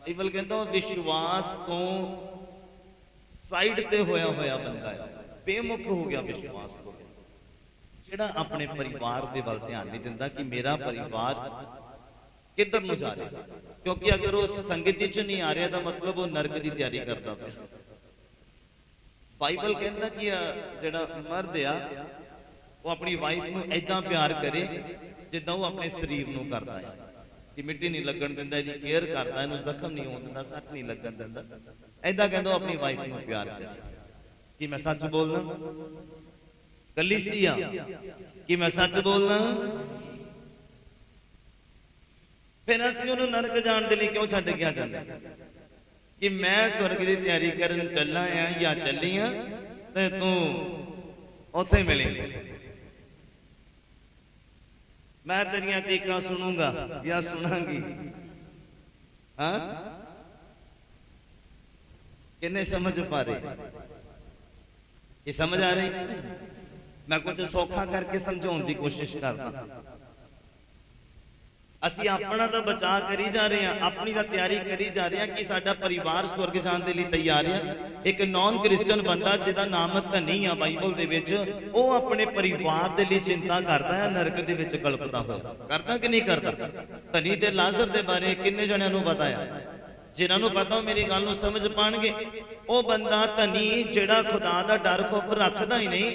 Bible कहता विश्वास तो साइड ते होया होया बंदा है, बेमुख हो गया विश्वास तो, जिहड़ा अपने परिवार दे वल ध्यान नहीं दिंदा कि मेरा परिवार किधर नूं जा रहा। क्योंकि अगर वो संगति च नहीं आ रहा तो मतलब वो नरक की तैयारी करता पे। बाइबल कहता कि जिहड़ा मर्द आ वो अपनी वाइफ नूं ऐदां प्यार करे जिद्दां वो अपने शरीर नूं करदा है, कि मिट्टी नहीं लगन दिंदा, इहदी केयर करदा, इहनूं जख्म नहीं होण दिंदा, सट नहीं लगन दिंदा। ऐदां कहंदा अपनी वाइफ नूं प्यार करे। कि मैं सच बोलना कलीसिया, कि मैं सच बोलना। फिर असीं उहनूं नरक जाण दे लई क्यों छड्ड के आ जांदे कि मैं स्वर्ग की तैयारी करन चला आ या चली आ ते तू उत्थे मिले, मैं तेरियां चीकां सुनूंगा या सुनांगी। हाँ, किन्ने समझ पा रहे? ये समझ आ रही? मैं कुछ सौखा करके समझाने की कोशिश करता। असी अपना तो बचा करी जा रहे हैं, अपनी तो तैयारी करी जा रहे हैं कि साडा परिवार स्वर्ग जाने के लिए तैयार है। एक नॉन क्रिश्चियन बंदा जिहदा नाम धनी आ बाइबल दे विच, वो अपने परिवार के लिए चिंता करता है, नरक दे विच कल्पदा होया। करता कि नहीं करता? धनी ते लाजर दे बारे किन्ने जणियां नूं पता है? जिन्होंने पता मेरी गल नूं समझ पाणगे। वो बंदा धनी जिहड़ा खुदा दा डर खौफ रखदा ही नहीं,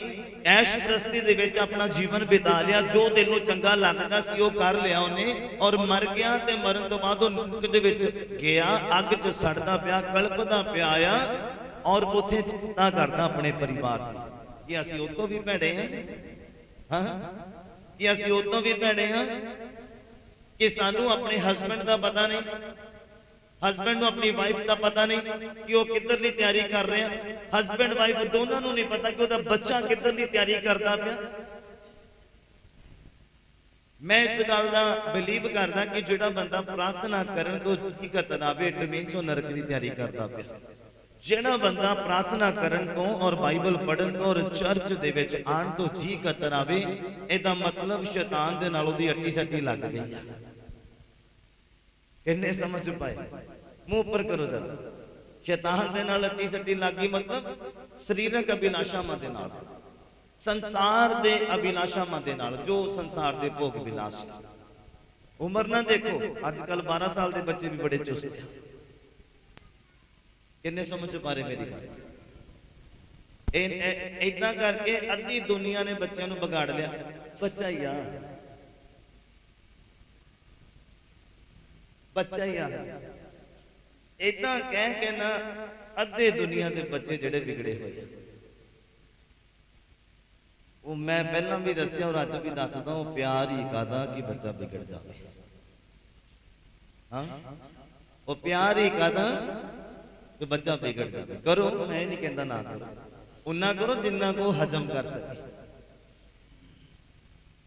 ऐश प्रस्ती दे विच अपना जीवन बिता लिया, जो दिल नूं चंगा लगदा सी वो कर लिया उन्हें, और मर गया। ते मरन तो बाद नरक दे विच गया, अग च सड़दा पिया, कल्पदा पिया आ, और उत्थे चिंता करदा अपने परिवार दी कि असीं उह तों भी भैड़े हैं। हाँ, कि असीं उह तों भी भैड़े हैं कि सानू अपने हसबैंड का पता नहीं, हसबैंड को अपनी वाइफ का पता नहीं कि वह किधरली तैयारी कर रहे हैं, हसबैंड वाइफ दोनों को नहीं पता कि वह बच्चा किधरली तैयारी करता पाया। मैं इस गल का बिलीव करदा कि जिहड़ा बंदा प्रार्थना करन तो जी कतरावे, इट मीनस नरक की तैयारी करता पाया। जिहड़ा बंदा प्रार्थना करन तो और बाइबल पढ़न तो और चर्च दे विच आण तो जी कतरावे, इहदा मतलब शैतान दे नाल उहदी अट्टी सट्टी लग गई है। किन्ने समझ पाए? मुंह ऊपर करो जरा। शैतान दे नाल अट्टी सट्टी लग गई मतलब शरीरक अभिलाषावां दे नाल, संसार दे अभिलाषावां दे नाल, जो संसार दे भोग विलास। उम्र ना देखो, अजकल 12 साल के बच्चे भी बड़े चुस्त हैं। किन्ने समझ पा रहे मेरी बात? इदा करके अद्धी दुनिया ने बच्चों को बिगाड़ लिया। बच्चा ही आ, बच्चा ही आ, इदा कह के ना अद्धे दुनिया के बच्चे जिहड़े बिगड़े हुए। वो मैं पहला भी दसिया और अज भी दसदा, वो प्यार ही कादा कि बच्चा बिगड़ जाए। हाँ, वो प्यार ही कादा कि बच्चा बिगड़ जाए। करो, मैं नहीं कहता ना करो, उन्ना करो जिन्ना को हजम कर सके।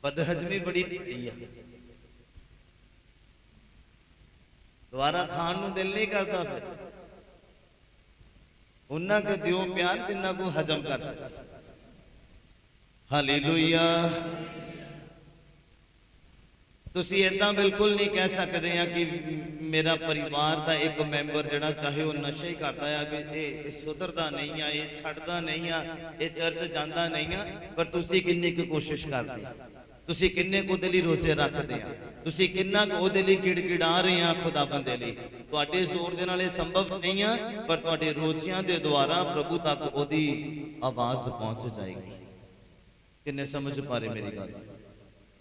बदहजमी बड़ी है, दोबारा खान नूं दिल नहीं करता, फिर उन्ना को दियो प्यार जिन्ना को हजम कर सके। हालेलुया। तुसी इदां बिल्कुल नहीं कह सकते हैं कि मेरा परिवार का एक मैंबर जिहड़ा चाहे वह नशे ही करता है, ये सुधरता नहीं है, ये छड्डदा नहीं है, ये चर्च जाता नहीं है, पर तुसी किन्नी की कोशिश करते हैं, तुसी किन्ने को उहदे लई रोजे रखते हैं, तुसी किन्ना को उहदे लई गिड़गिड़ा रहे हैं खुदा बंदे लई। तुहाडे जोर दे नाल संभव नहीं है, पर तुहाडे रोजियां दे द्वारा प्रभु तक उहदी आवाज पहुंच जाएगी। किन्ने समझ पा रहे मेरी गल?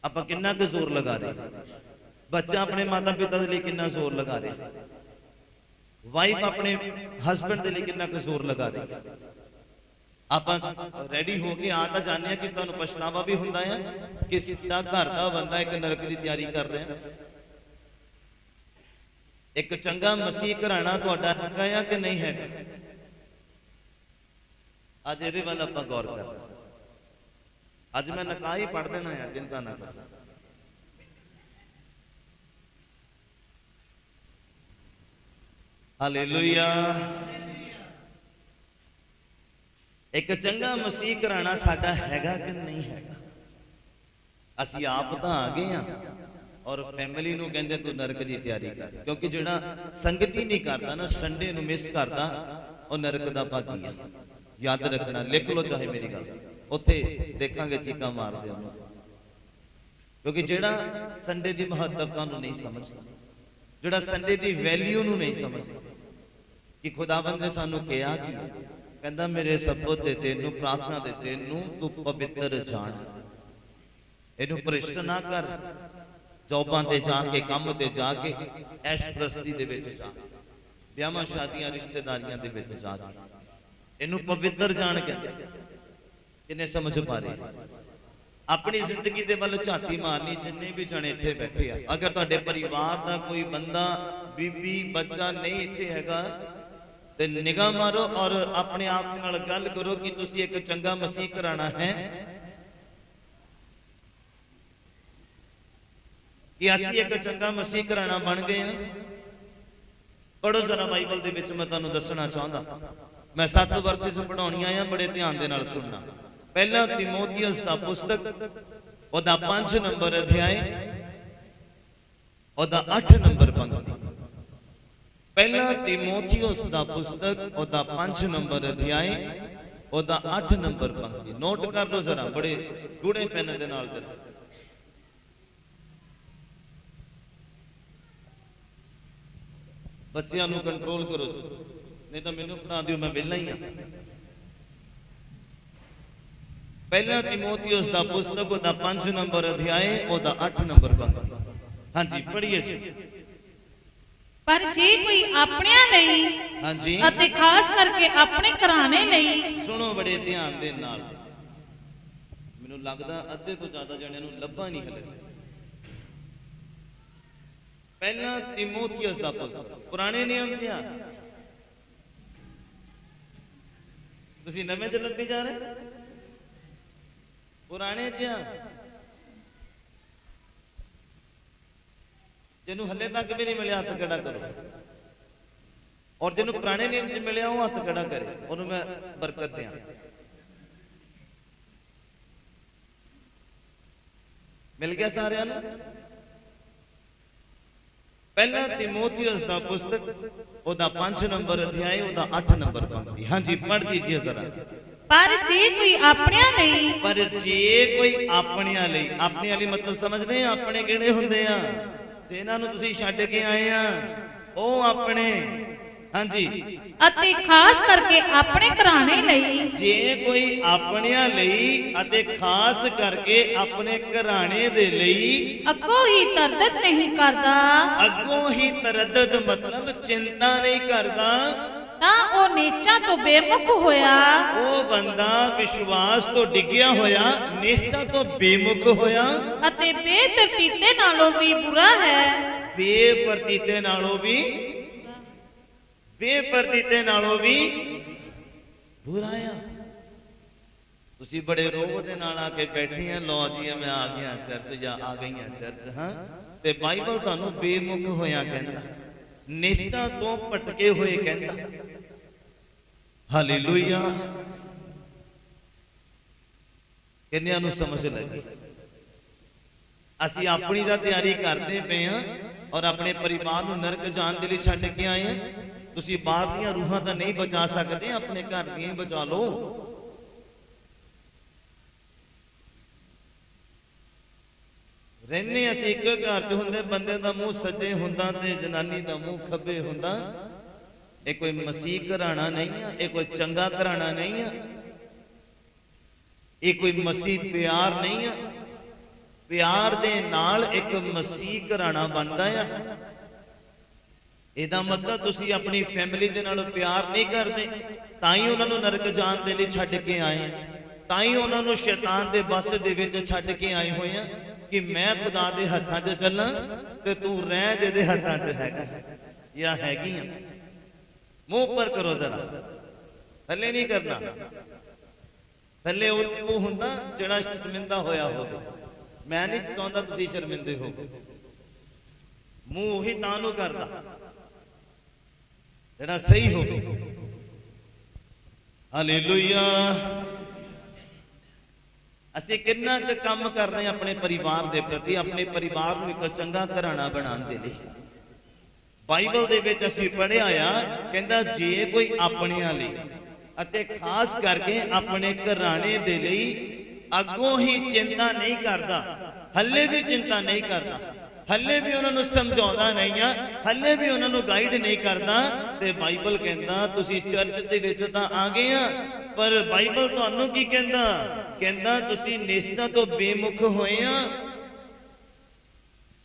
आप किन्ना को जोर लगा रहे? बच्चा अपने माता पिता के लिए किन्ना जोर लगा रहे, वाइफ अपने हसबैंड के लिए किन्ना को जोर लगा रही। आप रेडी हो के आ तो जाने कि तुहानू पछतावा भी हुंदा है कि साडा घर का बंदा एक नरक की तैयारी कर रहा है। एक चंगा मसीह घराना तुहाडा हैगा या कि नहीं है? अज इहदे वल आपां गौर करना। अज मैं निकाह ही पढ़ देना है, चिंता ना करो। हालेलुया। एक चंगा मसीह घराना साडा हैगा कि नहीं हैगा? असी आप तो आ गए हैं और फैमिली नूं कहंदे तू नरक की तैयारी कर, क्योंकि जिहड़ा संगति नहीं करता ना, संडे नूं मिस करता, और नरक दा भागी है। याद रखना, लिख लो चाहे मेरी गल, उत्थे देखांगे चीका मारदे ओनूं, क्योंकि जिहड़ा संडे की महत्वता नूं नहीं समझदा, जिहड़ा संडे की वैल्यू नूं नहीं समझदा कि खुदावंद ने सानू कहा कि कहंदा मेरे सबूत दे तेनू प्रार्थना दे तेनू तू पवित्र जान, इनू भ्रिष्ट ना कर, जॉबां ते जाके काम ते जाके ऐश प्रस्ती दे विच जा, ब्याहां शादियां रिश्तेदारियां दे विच जाके इनू पवित्र जान कहंदे। किन्ने समझ पा रहे? अपनी जिंदगी दे वल झाती मारनी, जिन्ने भी जने इत्थे बैठे आ, अगर तुहाडे परिवार दा कोई बंदा बीबी बच्चा नहीं इत्थे हैगा ते निगाह मारो और अपने आप नाल गल करो कि तुसी एक चंगा मसीह घराना है, कि असीं एक चंगा मसीह घराना बन गए हैं। पढ़ो जरा बाइबल दे विच, मैं तुहानूं दसना चाहता, मैं 7 वर्सेस पढ़ाउणीआं आ, बड़े ध्यान दे नाल सुनना। पहला तीमोथियस दा पुस्तक ओदा 5 नंबर अध्याय ओदा 8 नंबर पंक्ति। पहला तीमोथियस दा पुस्तक ओदा 5 नंबर अध्याय ओदा 8 नंबर पंक्ति। नोट कर लो जरा, बड़े गूढ़े पेन दे नाल जरा। बच्चियां नूं कंट्रोल करो जी, नहीं तो मैनूं पढ़ा दिओ, मैं वेला ही हां। पहला तीमोथियस दा पुस्तक ओदा 5 नंबर अध्याय ओदा 8 नंबर पंक्ति। हाँ जी, पढ़िए जी। पर जे कोई अपनिਆਂ ਲਈ, हाँ जी, ਅਤੇ ਖਾਸ ਕਰਕੇ ਆਪਣੇ ਘਰਾਣੇ ਲਈ, सुनो बड़े ध्यान दे नाल, मैनूं लगदा अद्धे तो ज्यादा जणिਆਂ ਨੂੰ ਲੱਭਾ नहीं हले। पहला तीमोथियस दा पुस्तक पुराने नियम च आ, तुसीं नਵੇਂ च ਲੱਭੀ जा रहे, पुराने च आ, जिन्हों हले तक भी नहीं मिले हथ खड़ा करो, और जिन्हों पुराने नियम च मिले वो हथ खड़ा करे, उन्होंने मैं बरकत दिया। मिल गया सारे नूं? पहला तीमोथियस दा पुस्तक ओदा 5 नंबर अध्याय ओदा 8 नंबर पंक्ति। हाँ जी, पढ़ दीजिए जरा। पर जे कोई अपनिਆਂ ਲਈ, पर जे कोई अपनिਆਂ ਲਈ, अपने वाली मतलब समझदे आ, अपने किहड़े हुंदे आ, जिन्हां नूं तुसीं छड्ड के आए आ ਉਹ अपने। हाँ जी, ਅਤੇ ਖਾਸ ਕਰਕੇ ਆਪਣੇ ਘਰਾਣੇ ਲਈ, जे कोई अपनिਆਂ ਲਈ ਅਤੇ ਖਾਸ ਕਰਕੇ ਆਪਣੇ ਘਰਾਣੇ ਦੇ ਲਈ ਅੱਗੋਂ ਹੀ ਤਰਦਦ ਨਹੀਂ ਕਰਦਾ, ਅੱਗੋਂ ਹੀ ਤਰਦਦ मतलब चिंता नहीं करदा, ਤਾਂ ਉਹ ਨੀਚਾਂ ਤੋਂ ਬੇਮੁਖ ਹੋਇਆ, ਉਹ ਬੰਦਾ ਵਿਸ਼ਵਾਸ ਤੋਂ ਡਿੱਗਿਆ ਹੋਇਆ, ਨਿਸ਼ਚਾ ਤੋਂ ਬੇਮੁਖ ਹੋਇਆ, ਅਤੇ ਬੇਤਰਤੀਬੇ ਨਾਲੋਂ ਵੀ ਬੁਰਾ ਹੈ। ਬੇਪਰਤੀਤੇ ਨਾਲੋਂ ਵੀ, ਬੇਪਰਤੀਤੇ ਨਾਲੋਂ ਵੀ ਬੁਰਾ ਆ। ਤੁਸੀਂ ਬੜੇ ਰੋਹ ਦੇ ਨਾਲ ਆ ਕੇ ਬੈਠੇ ਆ, ਲੋ ਜੀ ਮੈਂ ਆ ਗਿਆ ਚਰਚ ਜਾਂ ਆ ਗਈਆਂ ਚਰਚ, ਹਾਂ, ਤੇ ਬਾਈਬਲ ਤੁਹਾਨੂੰ ਬੇਮੁਖ ਹੋਇਆ ਕਹਿੰਦਾ, ਨਿਸ਼ਚਾ ਤੋਂ ਭਟਕੇ ਹੋਏ ਕਹਿੰਦਾ। ਹਾਲੇਲੂਇਆ। ਕਿੰਨਿਆਂ ਨੂੰ ਸਮਝ ਲੱਗੀ? ਅਸੀਂ ਆਪਣੀ ਦਾ ਤਿਆਰੀ ਕਰਦੇ ਪਏ ਆ, ਔਰ ਆਪਣੇ ਪਰਿਵਾਰ ਨੂੰ ਨਰਕ ਜਾਣ ਦੇ ਲਈ ਛੱਡ ਕੇ ਆਏ ਆ। ਤੁਸੀਂ ਬਾਹਰ ਦੀਆਂ ਰੂਹਾਂ ਤਾਂ ਨਹੀਂ ਬਚਾ ਸਕਦੇ, ਆਪਣੇ ਘਰ ਦੀਆਂ ਹੀ ਬਚਾ ਲਓ। रहने असीं एक घर च हुंदे, बंदे दा मुंह सज्जे हुंदा ते जनानी दा मुंह खब्बे हुंदा। ये कोई मसीह घराना नहीं है, ये कोई चंगा घराना नहीं है, ये कोई मसीह प्यार नहीं है। प्यार दे नाल एक मसीह घराना बनदा है। ਇਹਦਾ मतलब ਤੁਸੀਂ ਆਪਣੀ फैमिली ਦੇ ਨਾਲ प्यार नहीं करते, ਤਾਂ ਹੀ ਉਹਨਾਂ ਨੂੰ ਨਰਕ ਜਾਣ ਦੇ ਲਈ ਛੱਡ ਕੇ ਆਏ ਆ, ਤਾਂ ਹੀ ਉਹਨਾਂ ਨੂੰ ਸ਼ੈਤਾਨ ਦੇ ਬਸ ਦੇ ਵਿੱਚ ਛੱਡ ਕੇ ਆਏ ਹੋਏ ਆ ਕਿ ਮੈਂ ਖੁਦਾ ਦੇ ਹੱਥਾਂ 'ਚ ਚੱਲਾਂ ਤੇ ਤੂੰ ਰਹਿ ਜਿਹਦੇ ਹੱਥਾਂ 'ਚ ਹੈਗਾ ਜਾਂ ਹੈਗੀ ਆ। ਮੂੰਹ ਉੱਪਰ ਕਰੋ ਜ਼ਰਾ, ਥੱਲੇ ਨਹੀਂ ਕਰਨਾ। ਥੱਲੇ ਉਹ ਹੁੰਦਾ ਜਿਹੜਾ ਸ਼ਰਮਿੰਦਾ ਹੋਇਆ ਹੋਵੇ। ਮੈਂ ਨਹੀਂ ਚਾਹੁੰਦਾ ਤੁਸੀਂ ਸ਼ਰਮਿੰਦੇ ਹੋਵੋ। ਮੂੰਹ ਉਹੀ ਤਾਂ ਨੂੰ ਕਰਦਾ ਜਿਹੜਾ ਸਹੀ ਹੋਵੇ। ਹਾਲੇਲੂਇਆ। ਅਸੀਂ ਕਿੰਨਾ ਕੁ ਕੰਮ ਕਰ ਰਹੇ ਹਾਂ ਆਪਣੇ ਪਰਿਵਾਰ ਦੇ ਪ੍ਰਤੀ, ਆਪਣੇ ਪਰਿਵਾਰ ਨੂੰ ਇੱਕ ਚੰਗਾ ਘਰਾਣਾ ਬਣਾਉਣ ਦੇ ਲਈ। ਬਾਈਬਲ ਦੇ ਵਿੱਚ ਅਸੀਂ ਪੜ੍ਹਿਆ ਆ, ਕਹਿੰਦਾ ਜੇ ਕੋਈ ਆਪਣਿਆਂ ਲਈ ਅਤੇ ਖਾਸ ਕਰਕੇ ਆਪਣੇ ਘਰਾਣੇ ਦੇ ਲਈ ਅੱਗੋਂ ਹੀ ਚਿੰਤਾ ਨਹੀਂ ਕਰਦਾ, ਹੱਲੇ ਵੀ ਚਿੰਤਾ ਨਹੀਂ ਕਰਦਾ, ਹੱਲੇ ਵੀ ਉਹਨਾਂ ਨੂੰ ਸਮਝਾਉਂਦਾ ਨਹੀਂ ਆ, ਹੱਲੇ ਵੀ ਉਹਨਾਂ ਨੂੰ ਗਾਈਡ ਨਹੀਂ ਕਰਦਾ, ਤੇ ਬਾਈਬਲ ਕਹਿੰਦਾ ਤੁਸੀਂ ਚਰਚ ਦੇ ਵਿੱਚ ਤਾਂ ਆ ਗਏ ਆ, ਪਰ ਬਾਈਬਲ ਤੁਹਾਨੂੰ ਕੀ ਕਹਿੰਦਾ? ਕਹਿੰਦਾ ਤੁਸੀਂ ਨੇਸਾਂ ਤੋਂ ਬੇਮੁਖ ਹੋਏ ਆ,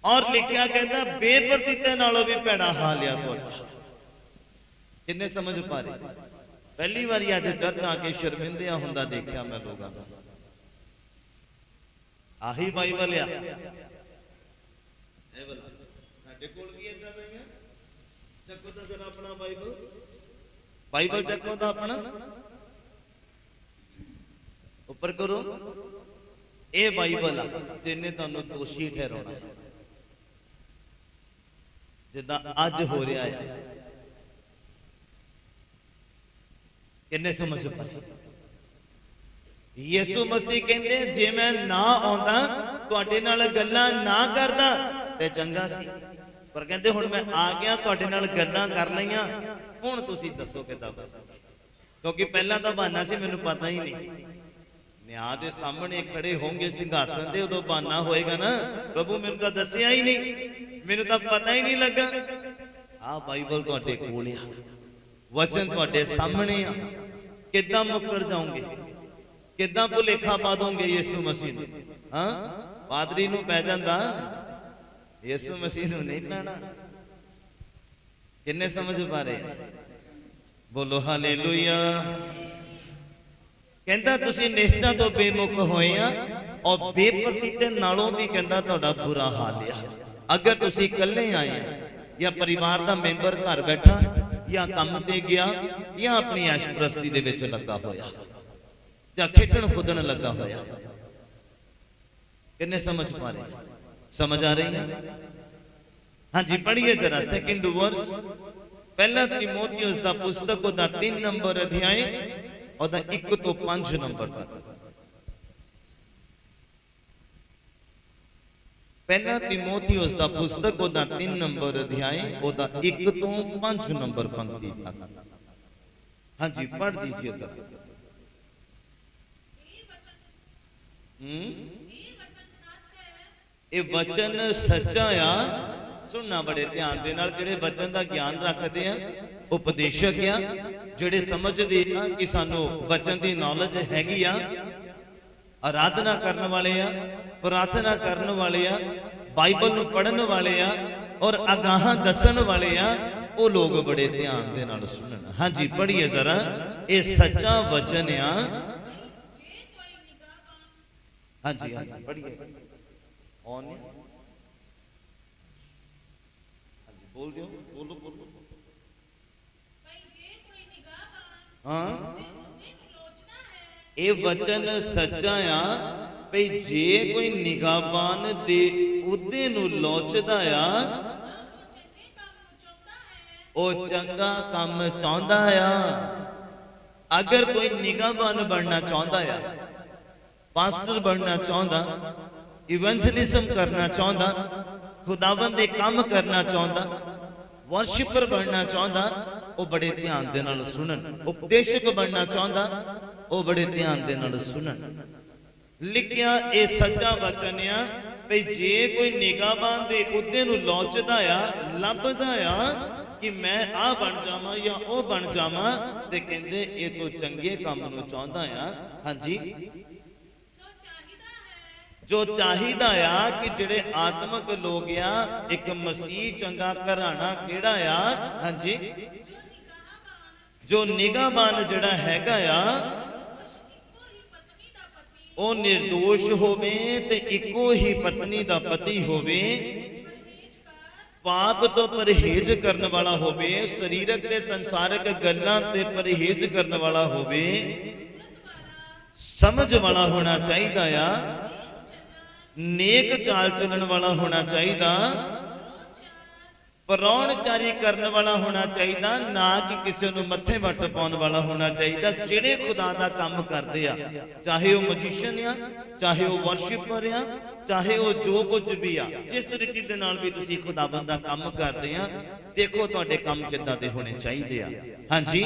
ਔਰ ਲਿਖਿਆ ਕਹਿੰਦਾ ਬੇਪਰਤੀਤੇ ਨਾਲੋਂ ਵੀ ਭੈੜਾ ਹਾਲ ਆ ਤੁਹਾਡਾ। ਕਿੰਨੇ ਸਮਝ ਪਾ ਰਹੇ? ਪਹਿਲੀ ਵਾਰੀ ਅੱਜ ਚਰਚ ਆ ਕੇ ਸ਼ਰਮਿੰਦਿਆ ਹੁੰਦਾ ਦੇਖਿਆ ਮੈਂ ਲੋਕਾਂ ਨੂੰ। ਆਹੀ ਬਾਈਬਲ ਆ ਇਹ ਵਾਲਾ, ਸਾਡੇ ਕੋਲ ਵੀ ਇਦਾਂ ਦਾ ਹੀ ਆ। ਚੱਕੋ ਤਾਂ ਜਰਾ ਆਪਣਾ ਬਾਈਬਲ, ਬਾਈਬਲ ਚੱਕੋ ਤਾਂ ਆਪਣਾ, ਉੱਪਰ ਕਰੋ। ਇਹ ਬਾਈਬਲ ਆ ਜਿਹਨੇ ਤੁਹਾਨੂੰ ਦੋਸ਼ੀ ਠਹਿਰਾਉਣਾ, ਜਿੱਦਾਂ ਅੱਜ ਹੋ ਰਿਹਾ ਹੈ। ਕਿੰਨੇ ਸਮਝ ਪਾਏ? ਯਿਸੂ ਮਸੀਹ ਕਹਿੰਦੇ ਜੇ ਮੈਂ ਨਾ ਆਉਂਦਾ, ਤੁਹਾਡੇ ਨਾਲ ਗੱਲਾਂ ਨਾ ਕਰਦਾ ਤੇ ਚੰਗਾ ਸੀ, ਪਰ ਕਹਿੰਦੇ ਹੁਣ ਮੈਂ ਆ ਗਿਆ, ਤੁਹਾਡੇ ਨਾਲ ਗੱਲਾਂ ਕਰ ਲਈਆਂ, ਹੁਣ ਤੁਸੀਂ ਦੱਸੋ ਕਿੱਦਾਂ ਬਣੂਗਾ। ਕਿਉਂਕਿ ਪਹਿਲਾਂ ਤਾਂ ਬਹਾਨਾ ਸੀ, ਮੈਨੂੰ ਪਤਾ ਹੀ ਨਹੀਂ। ਨਿਆਂ ਦੇ ਸਾਹਮਣੇ ਖੜੇ ਹੋਣਗੇ ਸਿੰਘਾਸਨ ਦੇ, ਉਦੋਂ ਬਹਾਨਾ ਹੋਏਗਾ ਨਾ, ਪ੍ਰਭੂ ਮੈਨੂੰ ਤਾਂ ਦੱਸਿਆ ਹੀ ਨਹੀਂ, ਮੈਨੂੰ ਤਾਂ ਪਤਾ ਹੀ ਨਹੀਂ ਲੱਗਾ। ਆਹ ਬਾਈਬਲ ਤੁਹਾਡੇ ਕੋਲ ਆ, ਵਚਨ ਤੁਹਾਡੇ ਸਾਹਮਣੇ ਆ। ਕਿੱਦਾਂ ਮੁੱਕਰ ਜਾਓਗੇ? ਕਿੱਦਾਂ ਭੁਲੇਖਾ ਪਾ ਦੋਗੇ ਯਿਸੂ ਮਸੀਹ ਨੂੰ? ਹਾਂ, ਪਾਦਰੀ ਨੂੰ ਪੈ ਜਾਂਦਾ, ਯਿਸੂ ਮਸੀਹ ਨੂੰ ਨਹੀਂ ਪੈਣਾ। ਕਿੰਨੇ ਸਮਝ ਪਾ ਰਹੇ? ਬੋਲੋ ਹਾਲੇਲੂਇਆ। ਕਹਿੰਦਾ ਤੁਸੀਂ ਨੇਸਾਂ ਤੋਂ ਬੇਮੁਖ ਹੋਏ ਆ, ਔਰ ਬੇਪਰਤੀਤੇ ਨਾਲੋਂ ਵੀ ਕਹਿੰਦਾ ਤੁਹਾਡਾ ਬੁਰਾ ਹਾਲ ਆ। ਅਗਰ ਤੁਸੀਂ ਇਕੱਲੇ ਆਏ ਆ, ਜਾਂ ਪਰਿਵਾਰ ਦਾ ਮੈਂਬਰ ਘਰ ਬੈਠਾ, ਜਾਂ ਕੰਮ ਤੇ ਗਿਆ, ਜਾਂ ਆਪਣੀ ਐਸ਼ਪ੍ਰਸਤੀ ਦੇ ਵਿੱਚ ਲੱਗਾ ਹੋਇਆ, ਜਾਂ ਖੇਡਣ ਖੁੱਦਣ ਲੱਗਾ ਹੋਇਆ। ਕਿੰਨੇ ਸਮਝ ਪਾ ਰਹੇ? ਸਮਝ ਆ ਰਹੀ ਹੈ? ਹਾਂਜੀ, ਪੜ੍ਹੀਏ ਜਰਾ ਸੈਕਿੰਡ ਵਰਸ, ਪਹਿਲਾ ਤਿਮੋਥੀਉਸ ਦਾ ਪੁਸਤਕ, ਉਹਦਾ 3 ਨੰਬਰ ਅਧਿਆਇ, ਉਹਦਾ 1 ਤੋਂ 5 ਨੰਬਰ ਤੱਕ। ਪਹਿਲਾ ਤਿਮੋਥੀਉਸ ਦਾ ਪੁਸਤਕ, ਉਹਦਾ 3 ਨੰਬਰ ਅਧਿਆਇ, ਉਹਦਾ 1 ਤੋਂ 5 ਨੰਬਰ ਪੰਕਤੀ ਤੱਕ। ਹਾਂਜੀ, ਪੜ੍ਹ ਦੀजिए जरा। ਇਹ ਵਚਨ ਸੱਚਾ ਆ। ਸੁਣਨਾ ਬੜੇ ਧਿਆਨ ਦੇ ਨਾਲ, ਜਿਹੜੇ ਵਚਨ ਦਾ ਗਿਆਨ ਰੱਖਦੇ ਆ, ਉਪਦੇਸ਼ਕ ਆ, ਜਿਹੜੇ ਸਮਝਦੇ ਆ ਕਿ ਸਾਨੂੰ ਵਚਨ ਦੀ ਨੌਲੇਜ ਹੈਗੀ ਆ, ਆਰਾਧਨਾ ਕਰਨ ਵਾਲੇ ਆ, ਪ੍ਰਾਰਥਨਾ ਕਰਨ ਵਾਲੇ ਆ, ਬਾਈਬਲ ਨੂੰ ਪੜ੍ਹਨ ਵਾਲੇ ਆ, ਔਰ ਅਗਾਹਾਂ ਦੱਸਣ ਵਾਲੇ ਆ, ਉਹ ਲੋਕ ਬੜੇ ਧਿਆਨ ਦੇ ਨਾਲ ਸੁਣਨ। ਹਾਂਜੀ, ਪੜ੍ਹੀਏ ਜ਼ਰਾ। ਇਹ ਸੱਚਾ ਵਚਨ ਆ। ਹਾਂਜੀ ਹਾਂਜੀ, ਪੜ੍ਹੀਏ। ਔਨ ਹਾਂਜੀ, ਬੋਲ ਦਿਓ, ਬੋਲੋ ਬੋਲੋ। ਹਾਂ, ਇਹ ਵਚਨ ਸੱਚਾ ਆ ਭਈ ਜੇ ਕੋਈ ਨਿਗਾਹਬਾਨ ਦੇ ਉਹਦੇ ਨੂੰ ਲੋਚਦਾ ਆ, ਉਹ ਚੰਗਾ ਕੰਮ ਚਾਹੁੰਦਾ ਆ। ਅਗਰ ਕੋਈ ਨਿਗਾਹਬਾਨ ਬਣਨਾ ਚਾਹੁੰਦਾ ਆ, ਪਾਸਟਰ ਬਣਨਾ ਚਾਹੁੰਦਾ, ਇਵੈਂਜਲਿਜ਼ਮ ਕਰਨਾ ਚਾਹੁੰਦਾ, ਖੁਦਾਵੰਦ ਦੇ ਕੰਮ ਕਰਨਾ ਚਾਹੁੰਦਾ, ਵਰਸ਼ਿਪਰ ਬਣਨਾ ਚਾਹੁੰਦਾ, ਉਹ ਬੜੇ ਧਿਆਨ ਦੇ ਨਾਲ ਸੁਣਨ। ਉਪਦੇਸ਼ਕ ਬਣਨਾ ਚਾਹੁੰਦਾ, ਉਹ ਬੜੇ ਧਿਆਨ ਦੇ ਨਾਲ ਸੁਣਨ। ਲਿਖਿਆ ਇਹ ਸੱਚਾ ਵਚਨ ਆ ਭਈ ਜੇ ਕੋਈ ਨਿਗਾਹਬਾਨ ਦੇ ਅਹੁਦੇ ਨੂੰ ਲੋਚਦਾ ਆ, ਲੱਭਦਾ ਆ ਕਿ ਮੈਂ ਆ ਬਣ ਜਾਵਾਂ ਜਾਂ ਉਹ ਬਣ ਜਾਵਾਂ, ਤੇ ਕਹਿੰਦੇ ਇਹ ਤੋਂ ਚੰਗੇ ਕੰਮ ਨੂੰ ਚਾਹੁੰਦਾ ਆ। ਹਾਂਜੀ, ਜੋ ਚਾਹੀਦਾ ਆ ਕਿ ਜਿਹੜੇ ਆਤਮਿਕ ਲੋਕ ਆ, ਇੱਕ ਮਸੀਹ ਚੰਗਾ ਘਰਾਣਾ ਕਿਹੜਾ ਆ? ਹਾਂਜੀ, ਜੋ ਨਿਗਾਹਬਾਨ ਜਿਹੜਾ ਹੈਗਾ ਆ, ਉਹ ਨਿਰਦੋਸ਼ ਹੋਵੇ ਤੇ ਇੱਕੋ ਹੀ ਪਤਨੀ ਦਾ ਪਤੀ ਹੋਵੇ, ਪਾਪ ਤੋਂ ਪਰਹੇਜ਼ ਕਰਨ ਵਾਲਾ ਹੋਵੇ, ਸਰੀਰਕ ਤੇ ਸੰਸਾਰਿਕ ਗੱਲਾਂ ਤੇ ਪਰਹੇਜ਼ ਕਰਨ ਵਾਲਾ ਹੋਵੇ, ਸਮਝ ਵਾਲਾ ਹੋਣਾ ਚਾਹੀਦਾ ਆ, ਨੇਕ ਚਾਲ ਚੱਲਣ ਵਾਲਾ ਹੋਣਾ ਚਾਹੀਦਾ, ਪਰਾਹੁਣਚਾਰੀ ਕਰਨ ਵਾਲਾ ਹੋਣਾ ਚਾਹੀਦਾ, ਨਾ ਕਿ ਕਿਸੇ ਨੂੰ ਮੱਥੇ ਵੱਟ ਪਾਉਣ ਵਾਲਾ ਹੋਣਾ ਚਾਹੀਦਾ। ਜਿਹੜੇ ਖੁਦਾ ਦਾ ਕੰਮ ਕਰਦੇ ਆ, ਚਾਹੇ ਉਹ ਮਜੀਸ਼ੀਅਨ ਆ, ਚਾਹੇ ਉਹ ਵਰਸ਼ਿਪਰ ਆ, ਚਾਹੇ ਉਹ ਜੋ ਕੁਝ ਵੀ ਆ, ਜਿਸ ਰੀਤੀ ਦੇ ਨਾਲ ਵੀ ਤੁਸੀਂ ਖੁਦਾਵੰਦ ਦਾ ਕੰਮ ਕਰਦੇ ਆ, ਦੇਖੋ ਤੁਹਾਡੇ ਕੰਮ ਕਿੱਦਾਂ ਦੇ ਹੋਣੇ ਚਾਹੀਦੇ ਆ। ਹਾਂਜੀ,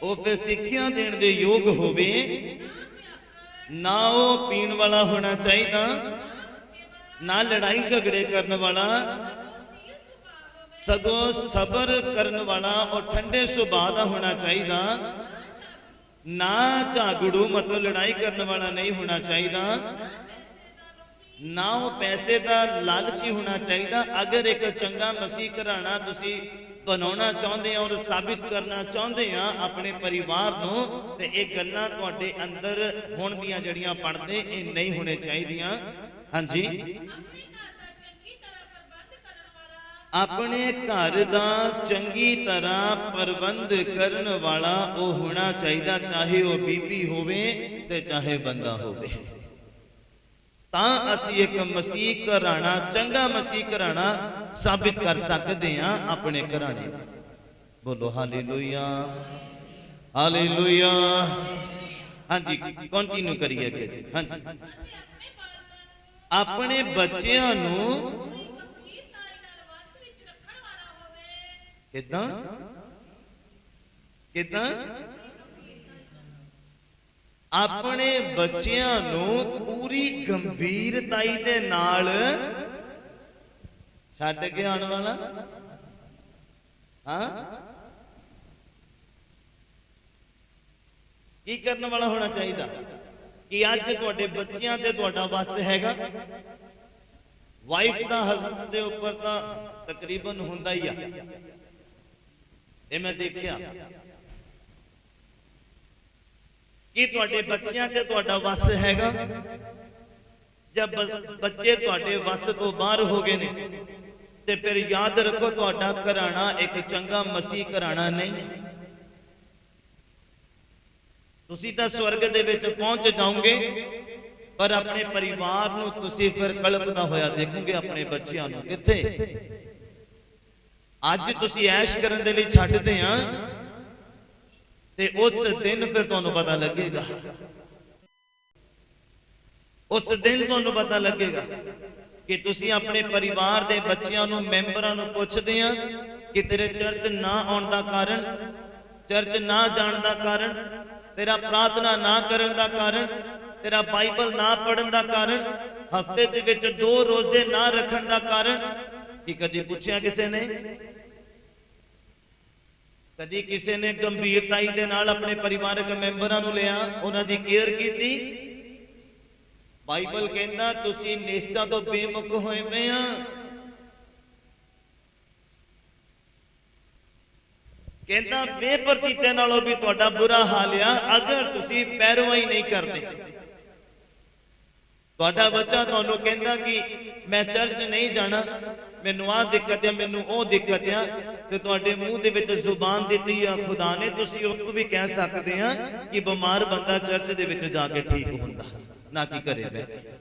ਉਹ ਫਿਰ ਸਿੱਖਿਆ ਦੇਣ ਦੇ ਯੋਗ ਹੋਵੇ, ਨਾ ਉਹ ਪੀਣ ਵਾਲਾ ਹੋਣਾ ਚਾਹੀਦਾ, ਨਾ ਲੜਾਈ ਝਗੜੇ ਕਰਨ ਵਾਲਾ, ਸਗੋਂ ਸਬਰ ਕਰਨ ਵਾਲਾ ਔਰ ਠੰਡੇ ਸੁਭਾਅ ਦਾ ਹੋਣਾ ਚਾਹੀਦਾ। ਨਾ ਝਾਗੜੂ ਮਤਲਬ ਲੜਾਈ ਕਰਨ ਵਾਲਾ ਨਹੀਂ ਹੋਣਾ ਚਾਹੀਦਾ, ਨਾ ਉਹ ਪੈਸੇ ਦਾ ਲਾਲਚੀ ਹੋਣਾ ਚਾਹੀਦਾ। ਅਗਰ ਇੱਕ ਚੰਗਾ ਮਸੀਹ ਘਰਾਣਾ ਤੁਸੀਂ ਬਣਾਉਣਾ ਚਾਹੁੰਦੇ ਆ ਔਰ ਸਾਬਿਤ ਕਰਨਾ ਚਾਹੁੰਦੇ ਆ ਆਪਣੇ ਪਰਿਵਾਰ ਨੂੰ, ਤੇ ਇਹ ਗੱਲਾਂ ਤੁਹਾਡੇ ਅੰਦਰ ਹੋਣ ਦੀਆਂ ਜਿਹੜੀਆਂ ਪੜਦੇ ਇਹ ਨਹੀਂ ਹੋਣੇ ਚਾਹੀਦੀਆਂ। ਹਾਂਜੀ, ਆਪਣੇ ਘਰ ਦਾ ਚੰਗੀ ਤਰ੍ਹਾਂ ਪ੍ਰਬੰਧ ਕਰਨ ਵਾਲਾ ਉਹ ਹੋਣਾ ਚਾਹੀਦਾ, ਚਾਹੇ ਉਹ ਬੀਬੀ ਹੋਵੇ ਤੇ ਚਾਹੇ ਬੰਦਾ ਹੋਵੇ। ਤਾਂ ਅਸੀਂ ਇੱਕ ਮਸੀਹ ਘਰਾਣਾ, ਚੰਗਾ ਮਸੀਹ ਘਰਾਣਾ ਸਾਬਿਤ ਕਰ ਸਕਦੇ ਹਾਂ ਆਪਣੇ ਘਰਾਣੇ ਨੂੰ। ਬੋਲੋ ਹਾਲੇਲੂਇਆ, ਹਾਲੇਲੂਇਆ। ਹਾਂਜੀ, ਕੰਟੀਨਿਊ ਕਰੀਏ ਅੱਗੇ ਜੀ। ਹਾਂਜੀ, ਆਪਣੇ ਬੱਚਿਆਂ ਨੂੰ ਕਿੱਦਾਂ ਕਿੱਦਾਂ ਆਪਣੇ ਬੱਚਿਆਂ ਨੂੰ ਪੂਰੀ ਗੰਭੀਰਤਾਈ ਦੇ ਨਾਲ ਛੱਡ ਕੇ ਆਉਣ ਵਾਲਾ, ਹਾਂ, ਕੀ ਕਰਨ ਵਾਲਾ ਹੋਣਾ ਚਾਹੀਦਾ? ਕਿ ਅੱਜ ਤੁਹਾਡੇ ਬੱਚਿਆਂ ਤੇ ਤੁਹਾਡਾ ਵੱਸ ਹੈਗਾ। ਵਾਈਫ ਦਾ ਹਸਬੰਡ ਦੇ ਉੱਪਰ ਤਾਂ ਤਕਰੀਬਨ ਹੁੰਦਾ ਹੀ ਆ, ਇਹ ਮੈਂ ਦੇਖਿਆ ਕਿ ਤੁਹਾਡੇ ਬੱਚਿਆਂ ਤੇ ਤੁਹਾਡਾ ਵੱਸ ਹੈਗਾ। ਜਦ ਬੱਚੇ ਤੁਹਾਡੇ ਵੱਸ ਤੋਂ ਬਾਹਰ ਹੋ ਗਏ ਨੇ ਤੇ ਫਿਰ ਯਾਦ ਰੱਖੋ ਤੁਹਾਡਾ ਘਰਾਣਾ ਇੱਕ ਚੰਗਾ ਮਸੀਹ ਘਰਾਣਾ ਨਹੀਂ ਹੈ। ਤੁਸੀਂ ਤਾਂ ਸਵਰਗ ਦੇ ਵਿੱਚ ਪਹੁੰਚ ਜਾਓਗੇ, ਪਰ ਆਪਣੇ ਪਰਿਵਾਰ ਨੂੰ ਤੁਸੀਂ ਫਿਰ ਕਲਪਦਾ ਹੋਇਆ ਦੇਖੋਗੇ, ਆਪਣੇ ਬੱਚਿਆਂ ਨੂੰ ਕਿੱਥੇ। ਅੱਜ ਤੁਸੀਂ ਐਸ਼ ਕਰਨ ਦੇ ਲਈ ਛੱਡਦੇ ਆ, ਤੇ ਉਸ ਦਿਨ ਫਿਰ ਤੁਹਾਨੂੰ ਪਤਾ ਲੱਗੇਗਾ, ਉਸ ਦਿਨ ਤੁਹਾਨੂੰ ਪਤਾ ਲੱਗੇਗਾ ਕਿ ਤੁਸੀਂ ਆਪਣੇ ਪਰਿਵਾਰ ਦੇ ਬੱਚਿਆਂ ਨੂੰ, ਮੈਂਬਰਾਂ ਨੂੰ ਪੁੱਛਦੇ ਆ ਕਿ ਤੇਰੇ ਚਰਚ ਨਾ ਆਉਣ ਦਾ ਕਾਰਨ, ਚਰਚ ਨਾ ਜਾਣ ਦਾ ਕਾਰਨ, ਤੇਰਾ ਪ੍ਰਾਰਥਨਾ ਨਾ ਕਰਨ ਦਾ ਕਾਰਨ, ਤੇਰਾ ਬਾਈਬਲ ਨਾ ਪੜਨ ਦਾ ਕਾਰਨ, ਹਫਤੇ ਦੇ ਵਿੱਚ 2 ਰੋਜ਼ੇ ਨਾ ਰੱਖਣ ਦਾ ਕਾਰਨ ਕੀ ਕਦੀ ਪੁੱਛਿਆ ਕਿਸੇ ਨੇ? ਕਦੀ ਕਿਸੇ ਨੇ ਗੰਭੀਰਤਾਈ ਦੇ ਨਾਲ ਆਪਣੇ ਪਰਿਵਾਰਕ ਮੈਂਬਰਾਂ ਨੂੰ ਲਿਆ, ਉਹਨਾਂ ਦੀ ਕੇਅਰ ਕੀਤੀ? ਬਾਈਬਲ ਕਹਿੰਦਾ ਤੁਸੀਂ ਨਿਸ਼ਚਾ ਤੋਂ ਬੇਮੁਖ ਹੋਏ ਪਏ ਆ। ਕਹਿੰਦਾ ਬੇਪਰਤੀਤੇ ਨਾਲੋਂ ਵੀ ਤੁਹਾਡਾ ਬੁਰਾ ਹਾਲ ਆ ਅਗਰ ਤੁਸੀਂ ਪੈਰਵਾਈ ਨਹੀਂ ਕਰਦੇ। ਤੁਹਾਡਾ ਬੱਚਾ ਤੁਹਾਨੂੰ ਕਹਿੰਦਾ ਕਿ ਮੈਂ ਚਰਚ ਨਹੀਂ ਜਾਣਾ, ਮੈਨੂੰ ਆਹ ਦਿੱਕਤ ਆ, ਮੈਨੂੰ ਉਹ ਦਿੱਕਤ ਆ, ਤੇ ਤੁਹਾਡੇ ਮੂੰਹ ਦੇ ਵਿੱਚ ਜ਼ੁਬਾਨ ਦਿੱਤੀ ਆ ਖੁਦਾ ਨੇ, ਤੁਸੀਂ ਉਹ ਵੀ ਕਹਿ ਸਕਦੇ ਆ ਕਿ ਬਿਮਾਰ ਬੰਦਾ ਚਰਚ ਦੇ ਵਿੱਚ ਜਾ ਕੇ ਠੀਕ ਹੁੰਦਾ, ਨਾ ਕਿ ਘਰੇ ਬਹਿ ਕੇ।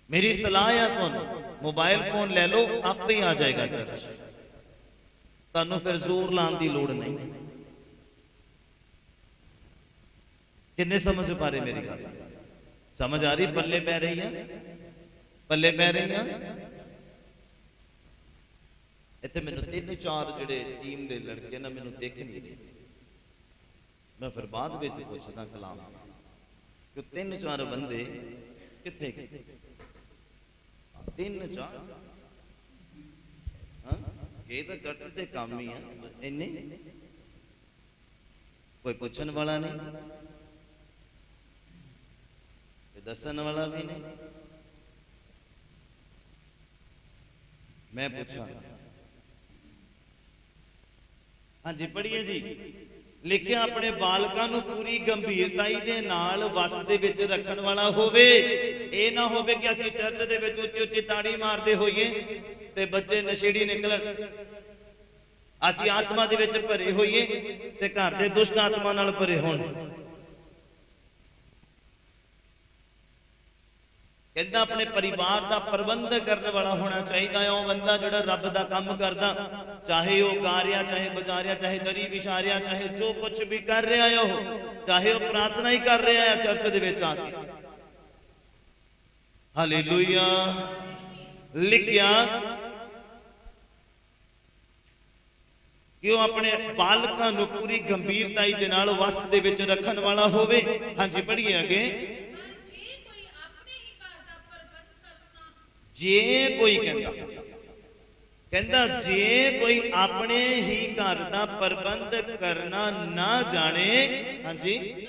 ਮੇਰੀ ਸਲਾਹ ਆ ਤੁਹਾਨੂੰ, ਮੋਬਾਈਲ ਫੋਨ ਲੈ ਲਓ, ਆਪੇ ਹੀ ਆ ਜਾਏਗਾ ਚਰਚ, ਤੁਹਾਨੂੰ ਫਿਰ ਜ਼ੋਰ ਲਾਉਣ ਦੀ ਲੋੜ ਨਹੀਂ। ਕਿੰਨੇ ਸਮਝ ਪਾ ਰਹੇ ਮੇਰੀ ਗੱਲ? ਸਮਝ ਆ ਰਹੀ? ਪੱਲੇ ਪੈ ਰਹੀ ਆ? ਪੱਲੇ ਪੈ ਰਹੀ ਆ? ਇੱਥੇ ਮੈਨੂੰ 3-4 ਜਿਹੜੇ ਟੀਮ ਦੇ ਲੜਕੇ ਨਾ ਮੈਨੂੰ ਦੇਖ ਨਹੀਂ ਰਹੇ, ਮੈਂ ਫਿਰ ਬਾਅਦ ਵਿੱਚ ਪੁੱਛਦਾ ਕਲਾਮ ਕਿ 3-4 ਬੰਦੇ ਕਿੱਥੇ ਗਏ? 3-4 ਹਾਂ, ਇਹ ਤਾਂ ਚਰਚ ਦੇ ਕੰਮ ਹੀ ਆ, ਇੰਨੇ ਕੋਈ ਪੁੱਛਣ ਵਾਲਾ ਨਹੀਂ, ਦੱਸਣ ਵਾਲਾ ਵੀ ਨਹੀਂ। ਮੈਂ ਪੁੱਛਾਂ, ਹਾਂਜੀ ਪੜ੍ਹੀਏ ਜੀ। ਲਿਖਿਆ ਆਪਣੇ ਬਾਲਕਾਂ ਨੂੰ ਪੂਰੀ ਗੰਭੀਰਤਾਈ ਦੇ ਨਾਲ ਵਸ ਦੇ ਵਿੱਚ ਰੱਖਣ ਵਾਲਾ ਹੋਵੇ। ਇਹ ਨਾ ਹੋਵੇ ਕਿ ਅਸੀਂ ਚਰਚ ਦੇ ਵਿੱਚ ਉੱਚੀ ਉੱਚੀ ਤਾੜੀ ਮਾਰਦੇ ਹੋਈਏ ਤੇ ਬੱਚੇ ਨਸ਼ੇੜੀ ਨਿਕਲਣ, ਅਸੀਂ ਆਤਮਾ ਦੇ ਵਿੱਚ ਭਰੇ ਹੋਈਏ ਤੇ ਘਰ ਦੇ ਦੁਸ਼ਟ ਆਤਮਾ ਨਾਲ ਭਰੇ ਹੋਣ। ਕਹਿੰਦਾ ਆਪਣੇ ਪਰਿਵਾਰ ਦਾ ਪ੍ਰਬੰਧ ਕਰਨ ਵਾਲਾ ਹੋਣਾ ਚਾਹੀਦਾ ਹੈ। ਉਹ ਬੰਦਾ ਜਿਹੜਾ ਰੱਬ ਦਾ ਕੰਮ ਕਰਦਾ, ਚਾਹੇ ਉਹ ਗਾ ਰਿਹਾ, ਚਾਹੇ ਬਜਾ ਰਿਹਾ, ਚਾਹੇ ਦਰੀ ਵਿਛਾ ਰਿਹਾ, ਚਾਹੇ ਜੋ ਕੁਝ ਵੀ ਕਰ ਰਿਹਾ ਹੈ, ਉਹ ਚਾਹੇ ਉਹ ਪ੍ਰਾਰਥਨਾ ਹੀ ਕਰ ਰਿਹਾ ਹੈ ਚਰਚ ਦੇ ਵਿੱਚ ਆ ਕੇ। ਹਾਲੇਲੂਇਆ। ਲਿਖਿਆ ਕਿ ਉਹ ਆਪਣੇ ਬਾਲਕਾਂ ਨੂੰ ਪੂਰੀ ਗੰਭੀਰਤਾਈ ਦੇ ਨਾਲ ਵਸ ਦੇ ਵਿੱਚ ਰੱਖਣ ਵਾਲਾ ਹੋਵੇ। ਹਾਂਜੀ ਪੜ੍ਹੀਏ ਅੱਗੇ। ਜੇ ਕੋਈ ਕਹਿੰਦਾ ਜੇ ਕੋਈ ਆਪਣੇ ਹੀ ਘਰ ਦਾ ਪ੍ਰਬੰਧ ਕਰਨਾ ਨਾ ਜਾਣੇ, ਹਾਂਜੀ,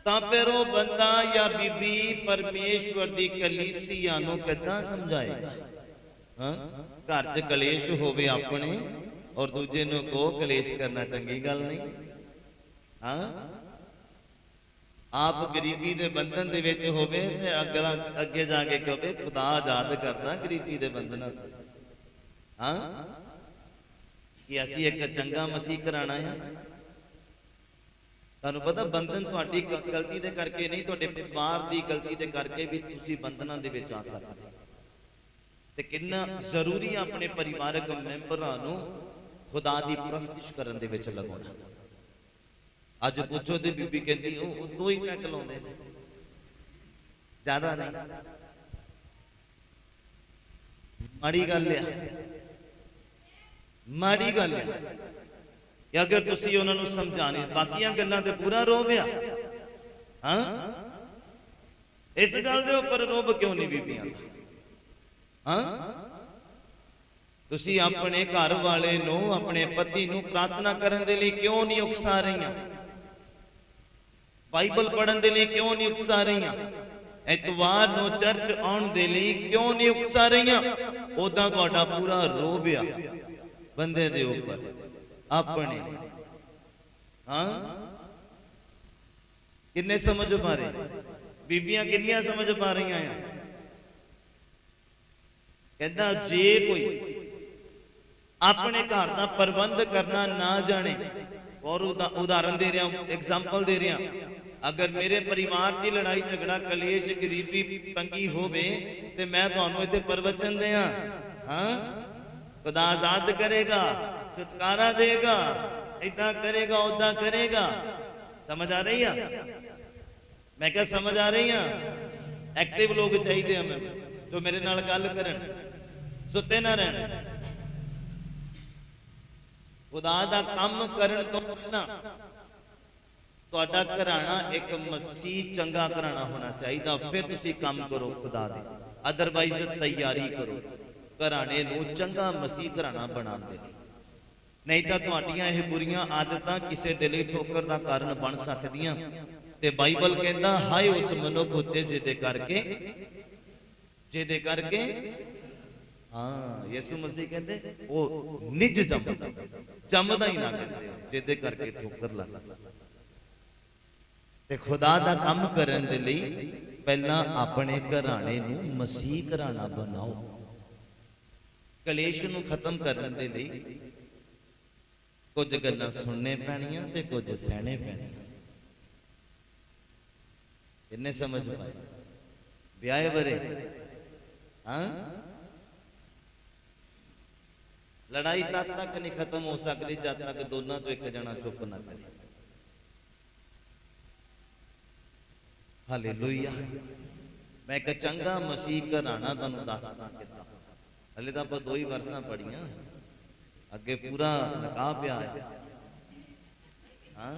ਤਾਂ ਫਿਰ ਉਹ ਬੰਦਾ ਜਾਂ ਬੀਬੀ ਪਰਮੇਸ਼ਵਰ ਦੀ ਕਲੀਸਿਆ ਨੂੰ ਕਿੱਦਾਂ ਸਮਝਾਏਗਾ? ਹਾਂ, ਘਰ 'ਚ ਕਲੇਸ਼ ਹੋਵੇ ਆਪਣੇ ਔਰ ਦੂਜੇ ਨੂੰ ਕੋ ਕਲੇਸ਼ ਕਰਨਾ ਚੰਗੀ ਗੱਲ ਨਹੀਂ। ਹਾਂ, ਆਪ ਗਰੀਬੀ ਦੇ ਬੰਧਨ ਦੇ ਵਿੱਚ ਹੋਵੇ ਤੇ ਅਗਲਾ ਅੱਗੇ ਜਾ ਕੇ ਕਹੇ ਖੁਦਾ ਆਜ਼ਾਦ ਕਰਦਾ ਗਰੀਬੀ ਦੇ ਬੰਧਨਾਂ ਤੋਂ। ਹਾਂ, ਕਿ ਅਸੀਂ ਇੱਕ ਚੰਗਾ ਮਸੀਹ ਕਰਾਣਾ ਹੈ। ਤੁਹਾਨੂੰ ਪਤਾ ਬੰਧਨ ਤੁਹਾਡੀ ਗਲਤੀ ਦੇ ਕਰਕੇ ਨਹੀਂ, ਤੁਹਾਡੇ ਪਰਿਵਾਰ ਦੀ ਗਲਤੀ ਦੇ ਕਰਕੇ ਵੀ ਤੁਸੀਂ ਬੰਧਨਾਂ ਦੇ ਵਿੱਚ ਆ ਸਕਦੇ। ਤੇ ਕਿੰਨਾ ਜ਼ਰੂਰੀ ਆ ਆਪਣੇ ਪਰਿਵਾਰਕ ਮੈਂਬਰਾਂ ਨੂੰ ਖੁਦਾ ਦੀ ਪ੍ਰਸਤਿਸ਼ ਕਰਨ ਦੇ ਵਿੱਚ ਲਗਾਉਣਾ। ਅੱਜ ਪੁੱਛੋ ਤੇ ਬੀਬੀ ਕਹਿੰਦੀ ਉਹ ਦੋ ਹੀ ਪੈਕ ਲਾਉਂਦੇ ਨੇ, ਜ਼ਿਆਦਾ ਨਹੀਂ। ਮਾੜੀ ਗੱਲ ਆ, ਮਾੜੀ ਗੱਲ ਆ ਕਿ ਅਗਰ ਤੁਸੀਂ ਉਹਨਾਂ ਨੂੰ ਸਮਝਾਣੇ, ਬਾਕੀਆਂ ਗੱਲਾਂ ਤੇ ਪੂਰਾ ਰੋਬ ਆ। ਹਾਂ, ਇਸ ਗੱਲ ਦੇ ਉੱਪਰ ਰੋਬ ਕਿਉਂ ਨਹੀਂ ਬੀਬੀਆਂ ਦਾ? ਹਾਂ, ਤੁਸੀਂ ਆਪਣੇ ਘਰ ਵਾਲੇ ਨੂੰ, ਆਪਣੇ ਪਤੀ ਨੂੰ ਪ੍ਰਾਰਥਨਾ ਕਰਨ ਦੇ ਲਈ ਕਿਉਂ ਨਹੀਂ ਉਕਸਾ ਰਹੀਆਂ? ਬਾਈਬਲ ਪੜ੍ਹਨ ਦੇ ਲਈ ਕਿਉਂ ਨਹੀਂ ਉਕਸਾ ਰਹੀਆਂ? ਐਤਵਾਰ ਨੂੰ ਚਰਚ ਆਉਣ ਦੇ ਲਈ ਕਿਉਂ ਨਹੀਂ ਉਕਸਾ ਰਹੀਆਂ? ਉਦਾਂ ਤੁਹਾਡਾ ਪੂਰਾ ਰੋਬ ਆ ਬੰਦੇ ਦੇ ਉੱਪਰ ਆਪਣੇ। ਹਾਂ, ਕਿੰਨੇ ਸਮਝ ਪਾ ਰਹੇ? ਬੀਬੀਆਂ ਕਿੰਨੀਆਂ ਸਮਝ ਪਾ ਰਹੀਆਂ ਆ? ਕਹਿੰਦਾ ਜੇ ਕੋਈ ਆਪਣੇ ਘਰ ਦਾ ਪ੍ਰਬੰਧ ਕਰਨਾ ਨਾ ਜਾਣੇ, ਔਰ ਉਦਾਹਰਨ ਦੇ ਰਿਹਾ, ਐਗਜ਼ਾਮਪਲ ਦੇ ਰਿਹਾ, ਅਗਰ ਮੇਰੇ ਪਰਿਵਾਰ 'ਚ ਲੜਾਈ ਝਗੜਾ ਕਲੇਸ਼ ਗਰੀਬੀ ਤੰਗੀ ਹੋਵੇ ਤੇ ਮੈਂ ਤੁਹਾਨੂੰ ਇੱਥੇ ਪ੍ਰਵਚਨ ਦਿਆਂ, ਹਾਂ, ਖੁਦਾ ਆਜ਼ਾਦ ਕਰੇਗਾ, ਛੁਟਕਾਰਾ ਦੇਗਾ, ਏਦਾਂ ਕਰੇਗਾ, ਉਦਾਂ ਕਰੇਗਾ। ਸਮਝ ਆ ਰਹੀ ਆ? ਮੈਂ ਕਿਹਾ ਸਮਝ ਆ ਰਹੀ ਆ? ਐਕਟਿਵ ਲੋਕ ਚਾਹੀਦੇ ਆ ਮੈਨੂੰ, ਜੋ ਮੇਰੇ ਨਾਲ ਗੱਲ ਕਰਨ, ਸੁੱਤੇ ਨਾ ਰਹਿਣ। ਖੁਦਾ ਦਾ ਕੰਮ ਕਰਨ ਤੋਂ ਪਹਿਲਾਂ ਤੁਹਾਡਾ ਘਰਾਣਾ ਇੱਕ ਮਸੀਹ ਚੰਗਾ ਘਰਾਣਾ ਹੋਣਾ ਚਾਹੀਦਾ, ਫਿਰ ਤੁਸੀਂ ਕੰਮ ਕਰੋ ਖੁਦਾ ਦੇ। ਅਦਰਵਾਈਜ਼ ਤਿਆਰੀ ਕਰੋ ਘਰਾਣੇ ਨੂੰ ਚੰਗਾ ਮਸੀਹ ਘਰਾਣਾ ਬਣਾਉਣ ਦੇ ਲਈ। ਨਹੀਂ ਤਾਂ ਤੁਹਾਡੀਆਂ ਇਹ ਬੁਰੀਆਂ ਆਦਤਾਂ ਕਿਸੇ ਦੇ ਲਈ ਠੋਕਰ ਦਾ ਕਾਰਨ ਬਣ ਸਕਦੀਆਂ। ਤੇ ਬਾਈਬਲ ਕਹਿੰਦਾ ਹਾਏ ਉਸ ਮਨੁੱਖ ਉੱਤੇ ਜਿਹਦੇ ਕਰਕੇ ਹਾਂ, ਯਿਸੂ ਮਸੀਹ ਕਹਿੰਦੇ ਉਹ ਨਿਜ ਜੰਮਦਾ ਹੀ ਨਾ, ਕਹਿੰਦੇ ਜਿਹਦੇ ਕਰਕੇ ਠੋਕਰ ਲੱਗਦੀ। ਤੇ ਖੁਦਾ ਦਾ ਕੰਮ ਕਰਨ ਦੇ ਲਈ ਪਹਿਲਾਂ ਆਪਣੇ ਘਰਾਣੇ ਨੂੰ ਮਸੀਹ ਘਰਾਣਾ ਬਣਾਓ। ਕਲੇਸ਼ ਨੂੰ ਖਤਮ ਕਰਨ ਦੇ ਲਈ ਕੁਝ ਗੱਲਾਂ ਸੁਣਨੇ ਪੈਣੀਆਂ ਤੇ ਕੁਝ ਸਹਿਣੇ ਪੈਣੀਆਂ। ਕਿੰਨੇ ਸਮਝ ਪਾਏ? ਵਿਆਹੇ ਬਰੇ ਹਾਂ, ਲੜਾਈ ਤਦ ਤੱਕ ਨਹੀਂ ਖਤਮ ਹੋ ਸਕਦੀ ਜਦ ਤੱਕ ਦੋਨਾਂ ਚੋਂ ਇੱਕ ਜਣਾ ਚੁੱਪ ਨਾ ਕਰੇ। ਹਾਲੇਲੂਇਆ। ਮੈਂ ਇੱਕ ਚੰਗਾ ਮਸੀਹ ਘਰਾਣਾ ਤੁਹਾਨੂੰ ਦੱਸਦਾ ਕਿੱਦਾਂ। ਹਲੇ ਤਾਂ ਆਪਾਂ 2 ਹੀ ਵਰਸਾਂ ਪੜੀਆਂ, ਅੱਗੇ ਪੂਰਾ ਨਿਕਾਹ ਪਿਆ ਹੈ। ਹਾਂ,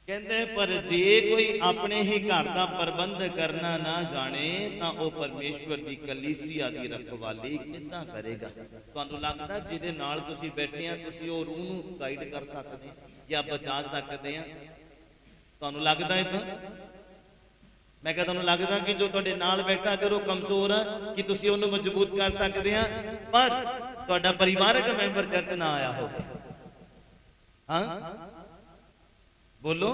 ਕਹਿੰਦੇ ਪਰ ਜੇ ਕੋਈ ਆਪਣੇ ਹੀ ਘਰ ਦਾ ਪ੍ਰਬੰਧ ਕਰਨਾ ਨਾ ਜਾਣੇ ਤਾਂ ਉਹ ਪਰਮੇਸ਼ਵਰ ਦੀ ਕਲੀਸਿਆ ਦੀ ਰਖਵਾਲੀ ਕਿੱਦਾਂ ਕਰੇਗਾ? ਤੁਹਾਨੂੰ ਲੱਗਦਾ ਜਿਹਦੇ ਨਾਲ ਤੁਸੀਂ ਬੈਠੇ ਆ ਤੁਸੀਂ ਉਹ ਰੂਹ ਨੂੰ ਗਾਈਡ ਕਰ ਸਕਦੇ ਜਾਂ ਬਚਾ ਸਕਦੇ ਆ? ਤੁਹਾਨੂੰ ਲੱਗਦਾ ਏਦਾਂ? ਮੈਂ ਕਿਹਾ ਤੁਹਾਨੂੰ ਲੱਗਦਾ ਕਿ ਜੋ ਤੁਹਾਡੇ ਨਾਲ ਬੈਠਾ ਅਗਰ ਉਹ ਕਮਜ਼ੋਰ ਆ ਕਿ ਤੁਸੀਂ ਉਹਨੂੰ ਮਜ਼ਬੂਤ ਕਰ ਸਕਦੇ ਆ, ਪਰ ਤੁਹਾਡਾ ਪਰਿਵਾਰਕ ਮੈਂਬਰ ਚਰਚ ਨਾ ਆਇਆ ਹੋਵੇ? ਹਾਂ, ਬੋਲੋ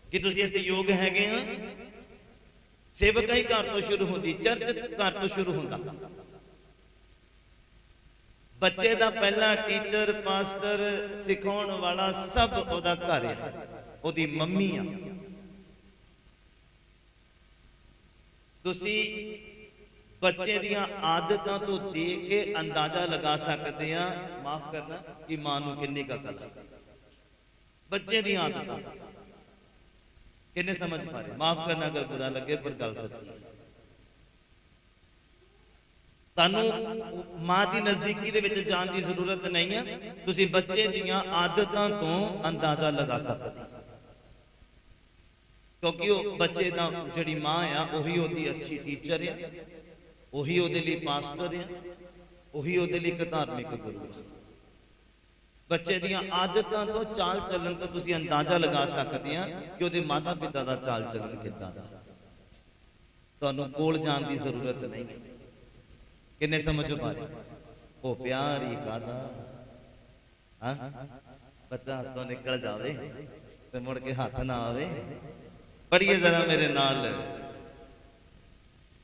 ਕਿ ਤੁਸੀਂ ਇਸ ਯੋਗ ਹੈਗੇ ਆ? ਸੇਵਕਾਈ ਘਰ ਤੋਂ ਸ਼ੁਰੂ ਹੁੰਦੀ, ਚਰਚ ਘਰ ਤੋਂ ਸ਼ੁਰੂ ਹੁੰਦਾ। ਬੱਚੇ ਦਾ ਪਹਿਲਾ ਟੀਚਰ, ਮਾਸਟਰ, ਸਿਖਾਉਣ ਵਾਲਾ ਸਭ ਉਹਦਾ ਘਰ ਆ, ਉਹਦੀ ਮੰਮੀ ਆ। ਤੁਸੀਂ ਬੱਚੇ ਦੀਆਂ ਆਦਤਾਂ ਤੋਂ ਦੇਖ ਕੇ ਅੰਦਾਜ਼ਾ ਲਗਾ ਸਕਦੇ ਆ, ਮਾਫ ਕਰਨਾ, ਕਿ ਮਾਂ ਨੂੰ ਕਿੰਨੀ ਕੁ ਅਕਲ ਆ। ਬੱਚੇ ਦੀਆਂ ਆਦਤਾਂ ਕਿੰਨੇ ਸਮਝ ਪਾ ਰਹੇ? ਮਾਫ ਕਰਨਾ ਅਗਰ ਬੁਰਾ ਲੱਗੇ, ਪਰ ਗੱਲ ਸੱਚੀ ਹੈ। ਤੁਹਾਨੂੰ ਮਾਂ ਦੀ ਨਜ਼ਦੀਕੀ ਦੇ ਵਿੱਚ ਜਾਣ ਦੀ ਜ਼ਰੂਰਤ ਨਹੀਂ ਹੈ, ਤੁਸੀਂ ਬੱਚੇ ਦੀਆਂ ਆਦਤਾਂ ਤੋਂ ਅੰਦਾਜ਼ਾ ਲਗਾ ਸਕਦੇ, ਕਿਉਂਕਿ ਉਹ ਬੱਚੇ ਦਾ ਜਿਹੜੀ ਮਾਂ ਆ ਉਹੀ ਉਹਦੀ ਅੱਛੀ ਟੀਚਰ ਆ, ਉਹੀ ਉਹਦੇ ਲਈ ਪਾਸਟਰ ਆ, ਉਹੀ ਉਹਦੇ ਲਈ ਇੱਕ ਧਾਰਮਿਕ ਗੁਰੂ ਆ। ਬੱਚੇ ਦੀਆਂ ਆਦਤਾਂ ਤੋਂ, ਚਾਲ ਚੱਲਣ ਤੋਂ ਤੁਸੀਂ ਅੰਦਾਜ਼ਾ ਲਗਾ ਸਕਦੇ ਆ ਕਿ ਉਹਦੇ ਮਾਤਾ ਪਿਤਾ ਦਾ ਚਾਲ ਚੱਲਣ ਕਿੱਦਾਂ ਦਾ। ਤੁਹਾਨੂੰ ਕੋਲ ਜਾਣ ਦੀ ਜ਼ਰੂਰਤ ਨਹੀਂ ਹੈ। ਕਿੰਨੇ ਸਮਝ ਪਾ ਰਹੇ? ਉਹ ਪਿਆਰ ਹੀ ਕਾਦਾ, ਹਾਂ, ਬੱਚਾ ਹੱਥੋਂ ਨਿਕਲ ਜਾਵੇ ਤੇ ਮੁੜ ਕੇ ਹੱਥ ਨਾ ਆਵੇ। ਪੜ੍ਹੀਏ ਜ਼ਰਾ ਮੇਰੇ ਨਾਲ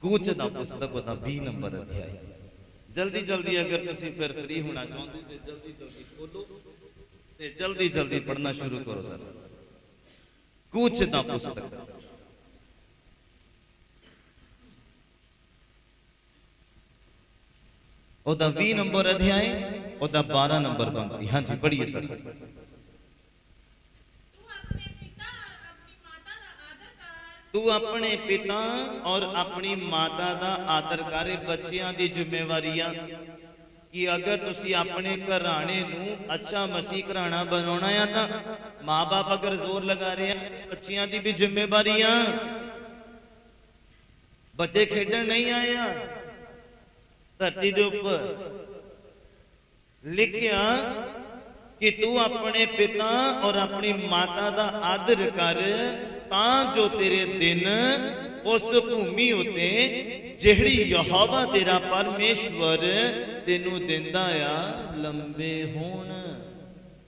ਕੂਚ ਦਾ ਪੁਸਤਕ ਦਾ 20 ਨੰਬਰ ਅਧਿਆਇ। ਜਲਦੀ ਜਲਦੀ ਅਗਰ ਤੁਸੀਂ ਫਿਰ ਫ੍ਰੀ ਹੋਣਾ ਚਾਹੁੰਦੇ ਤੇ ਜਲਦੀ ਜਲਦੀ ਖੋਲੋ ਤੇ ਜਲਦੀ ਜਲਦੀ ਪੜ੍ਹਨਾ ਸ਼ੁਰੂ ਕਰੋ ਸਰ। ਕੂਚ ਦਾ ਪੁਸਤਕ ਉਹਦਾ 20 ਨੰਬਰ ਅਧਿਆਇ, ਉਹਦਾ 12 ਨੰਬਰ ਪੰਕਤੀ। ਹਾਂਜੀ ਪੜ੍ਹੀਏ ਸਰ। ਤੂੰ ਆਪਣੇ ਪਿਤਾ ਔਰ ਆਪਣੀ ਮਾਤਾ ਦਾ ਆਦਰ ਕਰ। ਬੱਚਿਆਂ ਦੀ ਜ਼ਿੰਮੇਵਾਰੀ ਆ ਕਿ ਅਗਰ ਤੁਸੀਂ ਆਪਣੇ ਘਰਾਣੇ ਨੂੰ ਅੱਛਾ ਮਸੀਹ ਘਰਾਣਾ ਬਣਾਉਣਾ ਆ ਤਾਂ ਮਾਂ-ਬਾਪ ਅਗਰ ਜ਼ੋਰ ਲਗਾ ਰਹੇ ਆ, ਬੱਚਿਆਂ ਦੀ ਵੀ ਜ਼ਿੰਮੇਵਾਰੀ ਆ। ਬੱਚੇ ਖੇਡਣ ਨਹੀਂ ਆਏ ਆ। ਧਰਤੀ ਦੇ ਉੱਪਰ ਲਿਖਿਆ ਕਿ ਤੂੰ ਆਪਣੇ ਪਿਤਾ ਔਰ ਆਪਣੀ ਮਾਤਾ ਦਾ ਆਦਰ ਕਰ, ਤਾਂ ਜੋ ਤੇਰੇ ਦਿਨ ਉਸ ਭੂਮੀ ਉਤੇ ਜਿਹੜੀ ਯਹੋਵਾ ਤੇਰਾ ਪਰਮੇਸ਼ਵਰ ਤੈਨੂੰ ਦਿੰਦਾ ਆ ਲੰਬੇ ਹੋਣ।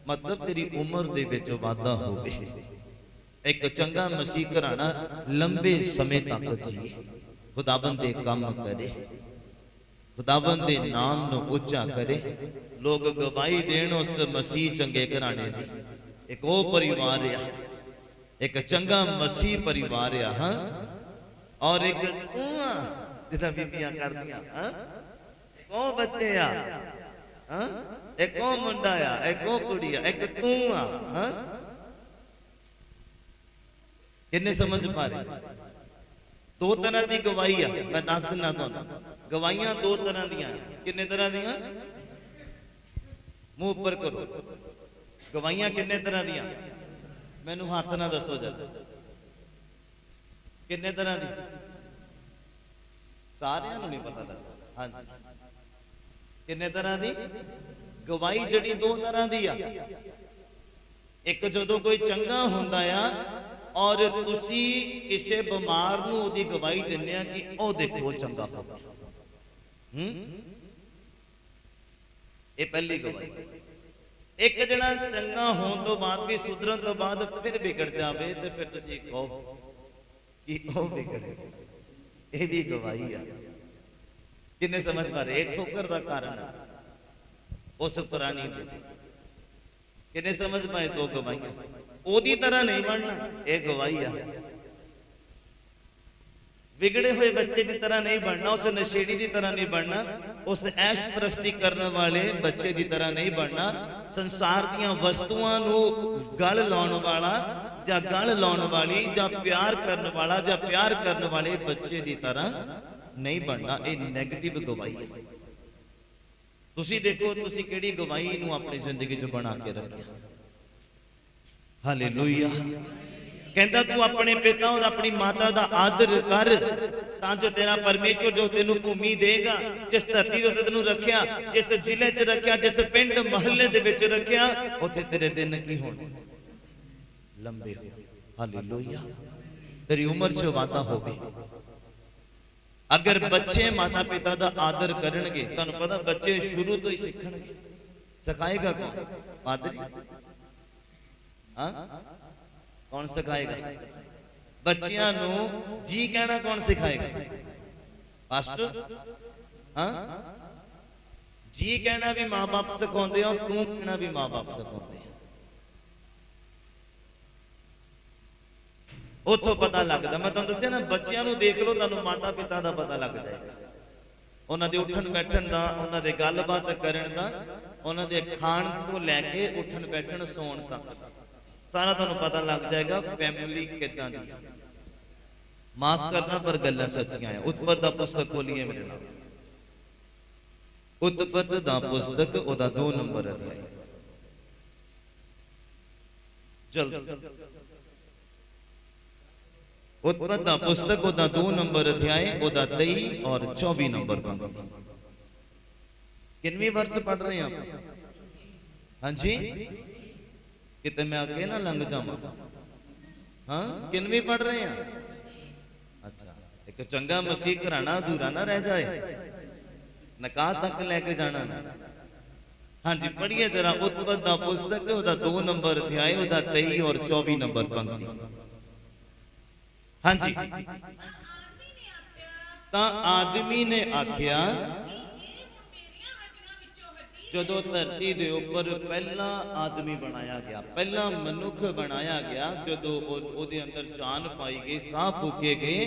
ਮਤਲਬ ਤੇਰੀ ਉਮਰ ਦੇ ਵਿੱਚ ਵਾਧਾ ਹੋਵੇ, ਇੱਕ ਚੰਗਾ ਮਸੀਹ ਘਰਾਣਾ ਲੰਬੇ ਸਮੇਂ ਤੱਕ ਜੀਏ, ਖੁਦਾਵੰਦ ਦੇ ਕੰਮ ਕਰੇ, ਖੁਦਾਵੰਦ ਦੇ ਨਾਮ ਨੂੰ ਉੱਚਾ ਕਰੇ, ਲੋਕ ਗਵਾਹੀ ਦੇਣ ਉਸ ਮਸੀਹ ਚੰਗੇ ਘਰਾਣੇ ਦੀ। ਇੱਕ ਉਹ ਪਰਿਵਾਰ ਆ, ਇੱਕ ਚੰਗਾ ਮਸੀਹ ਪਰਿਵਾਰ ਆ। ਹਾਂ, ਔਰ ਇੱਕ ਜਿਹਦਾ ਬੀਬੀਆਂ ਕਰਦੀਆਂ, ਇੱਕ ਉਹ ਬੱਚੇ ਆ, ਹਾਂ, ਇੱਕ ਉਹ ਮੁੰਡਾ ਆ, ਇੱਕ ਉਹ ਕੁੜੀ ਆ, ਇੱਕ ਤੂੰ ਆ। ਹਾਂ, ਕਿੰਨੇ ਸਮਝ ਪਾ ਰਹੇ? ਦੋ ਤਰ੍ਹਾਂ ਦੀ ਗਵਾਹੀ ਆ, ਮੈਂ ਦੱਸ ਦਿੰਦਾ ਤੁਹਾਨੂੰ। ਗਵਾਹੀਆਂ ਦੋ ਤਰ੍ਹਾਂ ਦੀਆਂ। ਕਿੰਨੇ ਤਰ੍ਹਾਂ ਦੀਆਂ? ਮੂੰਹ ਉੱਪਰ ਕਰੋ। ਗਵਾਹੀਆਂ ਕਿੰਨੇ ਤਰ੍ਹਾਂ ਦੀਆਂ? ਮੈਨੂੰ ਹੱਥ ਨਾ ਦੱਸੋ ਜਰਾ। ਕਿੰਨੇ ਤਰ੍ਹਾਂ ਦੀ? ਸਾਰਿਆਂ ਨੂੰ ਨਹੀਂ ਪਤਾ ਲੱਗਦਾ। ਹਾਂਜੀ, ਕਿੰਨੇ ਤਰ੍ਹਾਂ ਦੀ ਗਵਾਹੀ? ਜਿਹੜੀ ਦੋ ਤਰ੍ਹਾਂ ਦੀ ਆ। ਇੱਕ ਜਦੋਂ ਕੋਈ ਚੰਗਾ ਹੁੰਦਾ ਆ ਔਰ ਤੁਸੀਂ ਕਿਸੇ ਬਿਮਾਰ ਨੂੰ ਉਹਦੀ ਗਵਾਹੀ ਦਿੰਦੇ ਆ ਕਿ ਉਹ ਦੇਖੋ ਚੰਗਾ ਹੋ ਗਿਆ। ਇਹ ਪਹਿਲੀ ਗਵਾਹੀ। ਇੱਕ ਜਿਹੜਾ ਚੰਗਾ ਹੋਣ ਤੋਂ ਬਾਅਦ ਵੀ, ਸੁਧਰਨ ਤੋਂ ਬਾਅਦ ਫਿਰ ਵਿਗੜ ਜਾਵੇ ਤੇ ਫਿਰ ਤੁਸੀਂ ਕਹੋ ਕਿ ਉਹ ਵਿਗੜ ਗਿਆ। ਇਹ ਵੀ ਗਵਾਹੀ ਆ। ਕਿੰਨੇ ਸਮਝ ਪਾ ਰਹੇ? ਇਹ ਠੋਕਰ ਦਾ ਕਾਰਨ ਹੈ ਉਸ ਪੁਰਾਣੀ ਦੇ। ਕਿੰਨੇ ਸਮਝ ਪਾਏ? ਦੋ ਗਵਾਹੀਆਂ। ਉਹਦੀ ਤਰ੍ਹਾਂ ਨਹੀਂ ਬਣਨਾ, ਇਹ ਗਵਾਹੀ ਆ। ਵਿਗੜੇ ਹੋਏ ਬੱਚੇ ਦੀ ਤਰ੍ਹਾਂ ਨਹੀਂ ਬਣਨਾ, ਉਸ ਨਸ਼ੇੜੀ ਦੀ ਤਰ੍ਹਾਂ ਨਹੀਂ ਬਣਨਾ, ਉਸ ਐਸ਼ ਪ੍ਰਸਤੀ ਕਰਨ ਵਾਲੇ ਬੱਚੇ ਦੀ ਤਰ੍ਹਾਂ ਨਹੀਂ ਬਣਨਾ, ਸੰਸਾਰ ਦੀਆਂ ਵਸਤੂਆਂ ਨੂੰ ਗਲ ਲਾਉਣ ਵਾਲਾ ਜਾਂ ਗਲ ਲਾਉਣ ਵਾਲੀ ਜਾਂ ਪਿਆਰ ਕਰਨ ਵਾਲਾ ਜਾਂ ਪਿਆਰ ਕਰਨ ਵਾਲੇ ਬੱਚੇ ਦੀ ਤਰ੍ਹਾਂ ਨਹੀਂ ਬਣਨਾ। ਇਹ ਨੈਗੇਟਿਵ ਗਵਾਹੀ ਹੈ। ਤੁਸੀਂ ਦੇਖੋ ਤੁਸੀਂ ਕਿਹੜੀ ਗਵਾਹੀ ਨੂੰ ਆਪਣੀ ਜ਼ਿੰਦਗੀ 'ਚ ਬਣਾ ਕੇ ਰੱਖਿਆ। ਹਾਲੇਲੂਇਆ। ਕਹਿੰਦਾ ਤੂੰ ਆਪਣੇ ਪਿਤਾ ਔਰ ਆਪਣੀ ਮਾਤਾ ਦਾ ਆਦਰ ਕਰ, ਤਾਂ ਜੋ ਤੇਰਾ ਪਰਮੇਸ਼ਵਰ ਜੋ ਤੈਨੂੰ ਭੂਮੀ ਦੇਗਾ, ਜਿਸ ਧਰਤੀ ਦੇ ਉੱਤੇ ਤੈਨੂੰ ਰੱਖਿਆ, ਜਿਸ ਜ਼ਿਲ੍ਹੇ 'ਚ ਰੱਖਿਆ, ਜਿਸ ਪਿੰਡ ਮਹੱਲੇ ਦੇ ਵਿੱਚ ਰੱਖਿਆ, ਉੱਥੇ ਤੇਰੇ ਦਿਨ ਕੀ ਹੋਣ? ਲੰਬੇ ਹੋ। ਹਾਲੇਲੂਇਆ। ਤੇਰੀ ਉਮਰ 'ਚ ਵਾਧਾ ਹੋਵੇ। ਅਗਰ ਬੱਚੇ ਮਾਤਾ ਪਿਤਾ ਦਾ ਆਦਰ ਕਰਨਗੇ, ਤੁਹਾਨੂੰ ਪਤਾ ਬੱਚੇ ਸ਼ੁਰੂ ਤੋਂ ਹੀ ਸਿੱਖਣਗੇ। ਸਿਖਾਏਗਾ ਕੌਣ? ਪਾਦਰੀ। ਹਾਂ, ਕੌਣ ਸਿਖਾਏਗਾ? ਬੱਚਿਆਂ ਨੂੰ ਜੀ ਕਹਿਣਾ ਕੌਣ ਸਿਖਾਏਗਾ? ਪਾਸਟਰ। ਹਾਂ, जी कहना भी माँ बाप सिखाते और तू कहना भी माँ बाप सिखाते। उतों पता लगता, मैं तुहानू दस्सिया ना, बच्चों को देख लो, तुहानू माता पिता का पता लग जाएगा। उन्होंने उठन बैठन का, उन्होंने गलबात करन का, उन्होंने खाण तो लैके उठन बैठन सौन तक सारा तुहानू पता लग जाएगा फैमिली किदां दी है। माफ करना पर गल्लां सच्चियां हैं। उत्पत दा पुस्तक खोलिए मेरे नाल। उत्पत दा पुस्तक ओदा 2 नंबर अध्याय। जल्दी। उत्पत दा पुस्तक ओदा 2 नंबर अध्याय, ओदा 23 और 24 नंबर पंक्ति। कितनी वर्ष पढ़ रहे हैं आप? हाँ जी, कितने मैं आगे ना लंघ जावा। हाँ, कितनी पढ़ रहे हैं? अच्छा, एक चंगा मसीह घराना अधूरा ना रह जाए, नकाह तक लेके जाना। हाँ जी, पढ़िए जरा उत्पत दा पुस्तक ओदा 2 नंबर अध्याय, ओदा 23 और 24 नंबर पंक्ति। हाँ जी। ता आदमी ने आख्या, जदों धरती दे उपर पहला आदमी बनाया गया, पहला मनुख बनाया गया, जदों ओदे अंदर जान पाई गई, साह फूके गए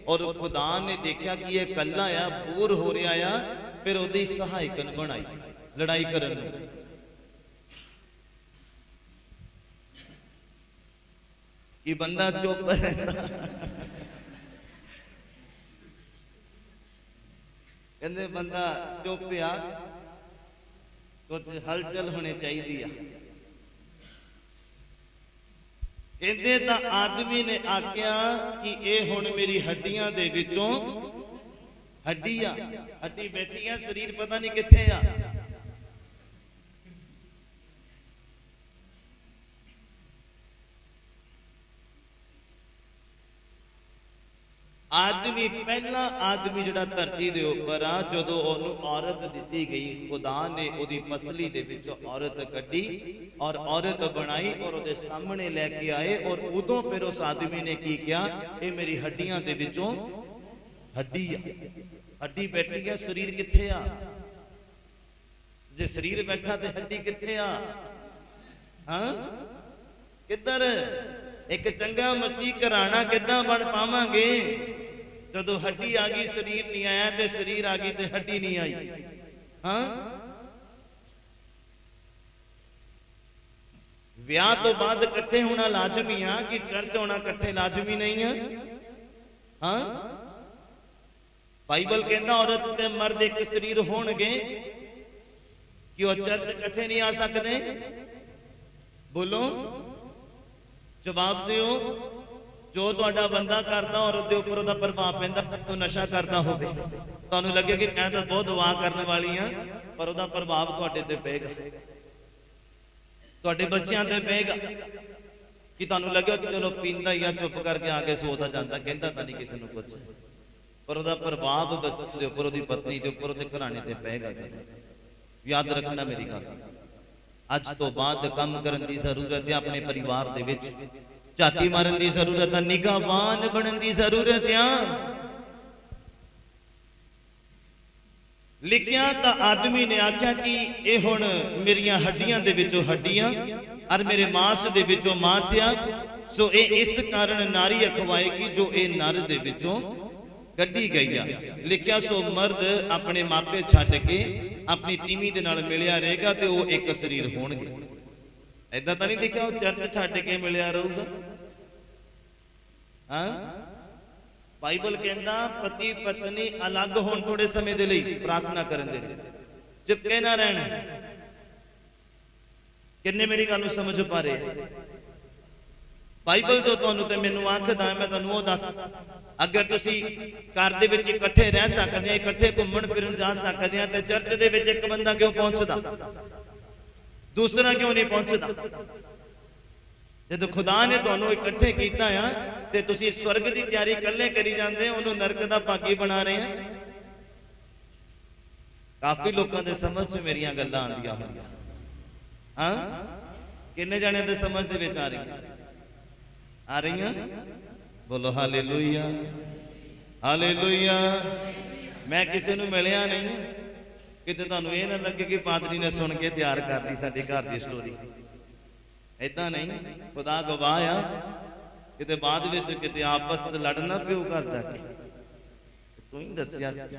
और खुदा ने देखा कि यह कल्ला आ, बोर हो रहा आ, फिर ओदी सहायकन बनाई लड़ाई करन नूं। कि बंदा चुप रहंदा, कहंदे बंदा चुप आ, कुछ हलचल होनी चाहिए। कहते तां आदमी ने आख्या कि यह हुण मेरी हड्डियां दे विचों हड्डी आ, हड्डी बैठी आ, शरीर पता नहीं किथे आ। आदमी पहला आदमी जिहड़ा धरती दे उपर आ, जदों ओनू औरत दिती गई, खुदा ने ओदी पसली दे विचों औरत कड्डी और औरत बनाई और ओदे सामने लेके आए। और उदों फिर उस आदमी ने की किया, ये मेरी हड्डियां दे विचों हड्डी आ। हड्डी बैठी है, शरीर किथे आ? जे शरीर बैठा ते हड्डी किथे आ? हाँ, किधर? एक चंगा मसीह घराना किदां बन पावांगे जदों हड्डी आ गई, शरीर नहीं आया, ते शरीर आ गई ते हड्डी नहीं आई। हाँ, विआह तो बाद इकट्ठे होना लाजमी आ, कि चर्च होना इकट्ठे लाजमी नहीं है। हाँ, बाइबल कहता औरत ते मर्द एक शरीर होणगे, कि वह चर्च इकट्ठे नहीं आ सकते? बोलो, जवाब दिओ। जो तुहाडा बंदा करता और उसके उपर उसका प्रभाव पैंदा, तो नशा करता होवे, तुहानू लगे कि मैं तो बहुत दुआ करने वाली हाँ, पर उसका प्रभाव तुहाडे ते पेगा, तुहाडे बच्चों ते पेगा। कि तुहानू लगे चलो पींदा ही आ, चुप करके आके सोता जाता, कहता तो नहीं किसी को कुछ, पर उसका प्रभाव बच्चों के उपर, उसकी पत्नी के उपर, उसके घराने ते पेगा। याद रखना मेरी गल, अज तो बाद काम करन दी जरूरत है, अपने परिवार दे विच झाती मारन दी जरूरत है, निगाहवान बनन दी जरूरत है। लिखिया तां आदमी ने आख्या कि ये हुण मेरियां हड्डियां दे विचों हड्डियां और मेरे मांस दे विचों मांस आ, सो ये इस कारण नारी अखवाएगी जो ये नर दे विचों कड्डी गई आ। लिखिया सो मर्द अपने मापे छड्ड के अपनी तीमी दे नाल मिलिया रहेगा, तो वो एक शरीर होणगे। ऐदां तां नहीं लिखिया वो चर्च छड्ड के मिलिया रहूगा। हाँ, बाइबल कहता पति पत्नी अलग होण थोड़े समय दे लई प्रार्थना करन दे, चिपके ना रहना। किन्ने मेरी गल नूं समझ पा रहे हैं? बाइबल जो तुहानू ते मैनू आखदा, मैं तुहानू वो दस, अगर तुसी घर दे विच इकट्ठे रह सकदे, इकट्ठे घूमण फिरन जा सकदे, ते चर्च दे विच एक बंदा क्यों पहुंचदा, दूसरा क्यों नहीं पहुंचदा? जदों खुदा ने तुहानू इकट्ठे कीता आ, ते तुसी स्वर्ग की तैयारी कल्ले करी जांदे, उहनू नरक दा भागी बना रहे हैं। काफी लोगों के समझ च मेरियां गल्लां आंदियां होंदियां। हाँ, किन्ने जाने दे समझ दे विच आ रही हैं? बोलो हालेलुया, हालेलुया। मैं किसी नूं मिलिया नहीं, ਕਿਤੇ ਤੁਹਾਨੂੰ ਇਹ ਨਾ ਲੱਗੇ ਕਿ ਪਾਦਰੀ ਨੇ ਸੁਣ ਕੇ ਤਿਆਰ ਕਰ ਲਈ ਸਾਡੇ ਘਰ ਦੀ ਸਟੋਰੀ। ਏਦਾਂ ਨਹੀਂ, ਖੁਦਾ ਗਵਾਹ ਆ, ਕਿਤੇ ਬਾਅਦ ਵਿੱਚ ਕਿਤੇ ਆਪਸ ਵਿੱਚ ਲੜਨਾ ਪਿਓ ਘਰ ਜਾ ਕੇ, ਤੂੰ ਹੀ ਦੱਸਿਆ ਸੀ,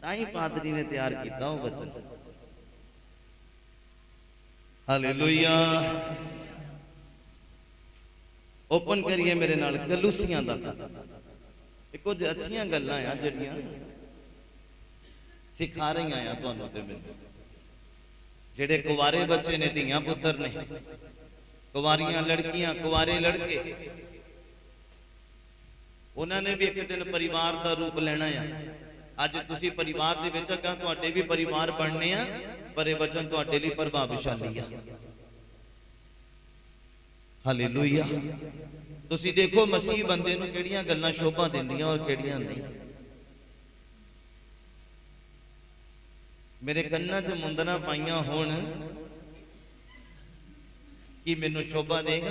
ਤਾਂ ਹੀ ਪਾਦਰੀ ਨੇ ਤਿਆਰ ਕੀਤਾ ਉਹ ਬਚਨ। ਹਾਲੇਲੂਇਆ। ਓਪਨ ਕਰੀਏ ਮੇਰੇ ਨਾਲ ਕਲੂਸੀਆਂ ਦਾ ਖਾਤਾ। ਇਹ ਕੁਝ ਅੱਛੀਆਂ ਗੱਲਾਂ ਆ ਜਿਹੜੀਆਂ ਸਿਖਾ ਰਹੀਆਂ ਆ ਤੁਹਾਨੂੰ ਤੇ ਮੈਨੂੰ। ਜਿਹੜੇ ਕੁਵਾਰੇ ਬੱਚੇ ਨੇ, ਧੀਆਂ ਪੁੱਤਰ ਨੇ, ਕੁਵਾਰੀਆਂ ਲੜਕੀਆਂ, ਕੁਵਾਰੇ ਲੜਕੇ, ਉਹਨਾਂ ਨੇ ਵੀ ਇੱਕ ਦਿਨ ਪਰਿਵਾਰ ਦਾ ਰੂਪ ਲੈਣਾ ਆ। ਅੱਜ ਤੁਸੀਂ ਪਰਿਵਾਰ ਦੇ ਵਿੱਚ, ਅੱਗਾ ਤੁਹਾਡੇ ਵੀ ਪਰਿਵਾਰ ਬਣਨੇ ਆ, ਪਰ ਇਹ ਵਚਨ ਤੁਹਾਡੇ ਲਈ ਪ੍ਰਭਾਵਸ਼ਾਲੀ ਆ। ਹਾਲੇਲੂਇਆ। ਤੁਸੀਂ ਦੇਖੋ ਮਸੀਹ ਬੰਦੇ ਨੂੰ ਕਿਹੜੀਆਂ ਗੱਲਾਂ ਸ਼ੋਭਾ ਦਿੰਦੀਆਂ ਔਰ ਕਿਹੜੀਆਂ ਨਹੀਂ। ਮੇਰੇ ਕੰਨਾਂ 'ਚ ਮੁੰਦਰਾਂ ਪਾਈਆਂ ਹੋਣ ਕੀ ਮੈਨੂੰ ਸ਼ੋਭਾ ਦੇਗਾ?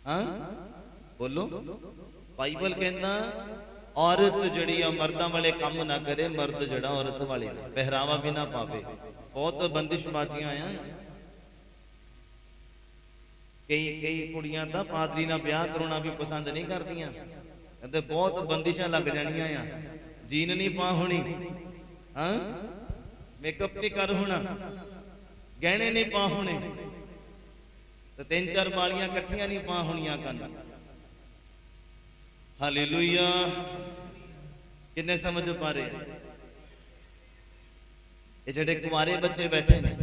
ਹਾਂ ਬੋਲੋ। ਬਾਈਬਲ ਕਹਿੰਦਾ ਔਰਤ ਜਿਹੜੀ ਆ ਮਰਦਾਂ ਵਾਲੇ ਕੰਮ ਨਾ ਕਰੇ, ਮਰਦ ਜਿਹੜਾ ਔਰਤ ਵਾਲੇ ਨਾ ਪਹਿਰਾਵਾ ਵੀ ਨਾ ਪਾਵੇ। ਬਹੁਤ ਬੰਦਿਸ਼ਬਾਜ਼ੀਆਂ ਆ। ਕਈ ਕੁੜੀਆਂ ਤਾਂ ਪਾਦਰੀ ਨਾਲ ਵਿਆਹ ਕਰਾਉਣਾ ਵੀ ਪਸੰਦ ਨਹੀਂ ਕਰਦੀਆਂ, ਕਹਿੰਦੇ ਬਹੁਤ ਬੰਦਿਸ਼ਾਂ ਲੱਗ ਜਾਣੀਆਂ ਆ, ਜੀਨ ਨਹੀਂ ਪਾ ਹੋਣੀ, ਹਾਂ ਮੇਕਅਪ ਨਹੀਂ ਕਰ ਹੋਣਾ, ਗਹਿਣੇ ਨਹੀਂ ਪਾ ਹੋਣੇ, ਤੇ 3-4 ਵਾਲੀਆਂ ਇਕੱਠੀਆਂ ਨਹੀਂ ਪਾ ਹੋਣੀਆਂ ਕੰਨ। ਹਾਲੇਲੂਇਆ। ਕਿੰਨੇ ਸਮਝ ਪਾ ਰਹੇ? ਇਹ ਜਿਹੜੇ ਕੁਆਰੇ ਬੱਚੇ ਬੈਠੇ ਨੇ,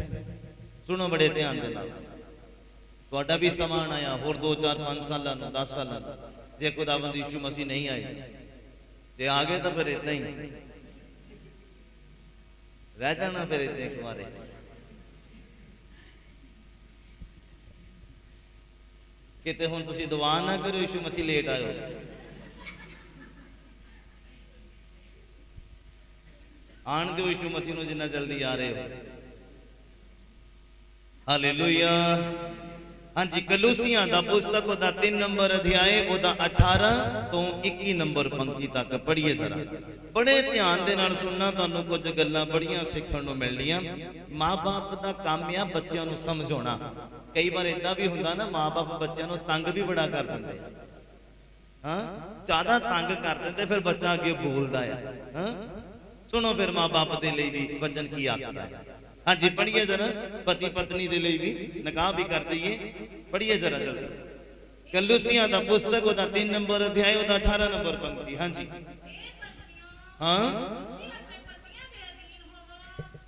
ਸੁਣੋ ਬੜੇ ਧਿਆਨ ਦੇ ਨਾਲ। ਤੁਹਾਡਾ ਵੀ ਸਮਾਂ ਆਇਆ ਹੋਰ 2-4-5 ਸਾਲਾਂ ਨੂੰ, 10 ਸਾਲਾਂ ਨੂੰ, ਜੇ ਖੁਦਾਵੰਦ ਯਿਸੂ ਮਸੀਹ ਨਹੀਂ ਆਏ, ਜੇ ਆ ਗਏ ਤਾਂ ਫਿਰ ਇਦਾਂ ਹੀ ਰਹਿ ਜਾਣਾ, ਫਿਰ ਇਦਾਂ ਕੁਆਰੇ। ਕਿਤੇ ਹੁਣ ਤੁਸੀਂ ਦੁਆ ਨਾ ਕਰੋ ਯਿਸੂ ਮਸੀਹ ਲੇਟ ਆਇਓ। ਆਣ ਦਿਓ ਯਿਸੂ ਮਸੀਹ ਨੂੰ ਜਿੰਨਾ ਜਲਦੀ ਆ ਰਹੇ ਹੋ। ਹਾਲੇਲੂਇਆ। ਹਾਂਜੀ, ਕਲੂਸੀਆਂ ਦਾ ਪੁਸਤਕ ਉਹਦਾ 3 ਨੰਬਰ ਅਧਿਆਏ, ਉਹਦਾ 18 ਤੋਂ 21 ਨੰਬਰ ਪੰਕਤੀ ਤੱਕ ਪੜ੍ਹੀਏ ਜ਼ਰਾ। ਬੜੇ ਧਿਆਨ ਦੇ ਨਾਲ ਸੁਣਨਾ, ਤੁਹਾਨੂੰ ਕੁਝ ਗੱਲਾਂ ਬੜੀਆਂ ਸਿੱਖਣ ਨੂੰ ਮਿਲਣੀਆਂ। ਮਾਂ-ਬਾਪ ਦਾ ਕੰਮ ਆ ਬੱਚਿਆਂ ਨੂੰ ਸਮਝਾਉਣਾ। ਕਈ ਵਾਰ ਏਦਾਂ ਵੀ ਹੁੰਦਾ ਨਾ, ਮਾਂ-ਬਾਪ ਬੱਚਿਆਂ ਨੂੰ ਤੰਗ ਵੀ ਬੜਾ ਕਰ ਦਿੰਦੇ, ਹਾਂ ਜ਼ਿਆਦਾ ਤੰਗ ਕਰ ਦਿੰਦੇ, ਫਿਰ ਬੱਚਾ ਅੱਗੇ ਬੋਲਦਾ ਆ। ਹਾਂ ਸੁਣੋ ਫਿਰ ਮਾਂ-ਬਾਪ ਦੇ ਲਈ ਵੀ ਵਚਨ ਕੀ ਆਖਦਾ ਹੈ। ਹਾਂਜੀ ਪੜ੍ਹੀਏ ਜ਼ਰਾ। ਪਤੀ ਪਤਨੀ ਦੇ ਲਈ ਵੀ ਨਿਕਾਹ ਵੀ ਕਰ ਦਈਏ, ਪੜ੍ਹੀਏ ਜ਼ਰਾ ਜਲਦੀ। ਕਲੂਸੀਆਂ ਦਾ ਪੁਸਤਕ ਉਹਦਾ 3 ਨੰਬਰ ਅਧਿਆਇ, ਉਹਦਾ 18 ਨੰਬਰ ਪੰਕਤੀ। ਹਾਂਜੀ ਹਾਂ।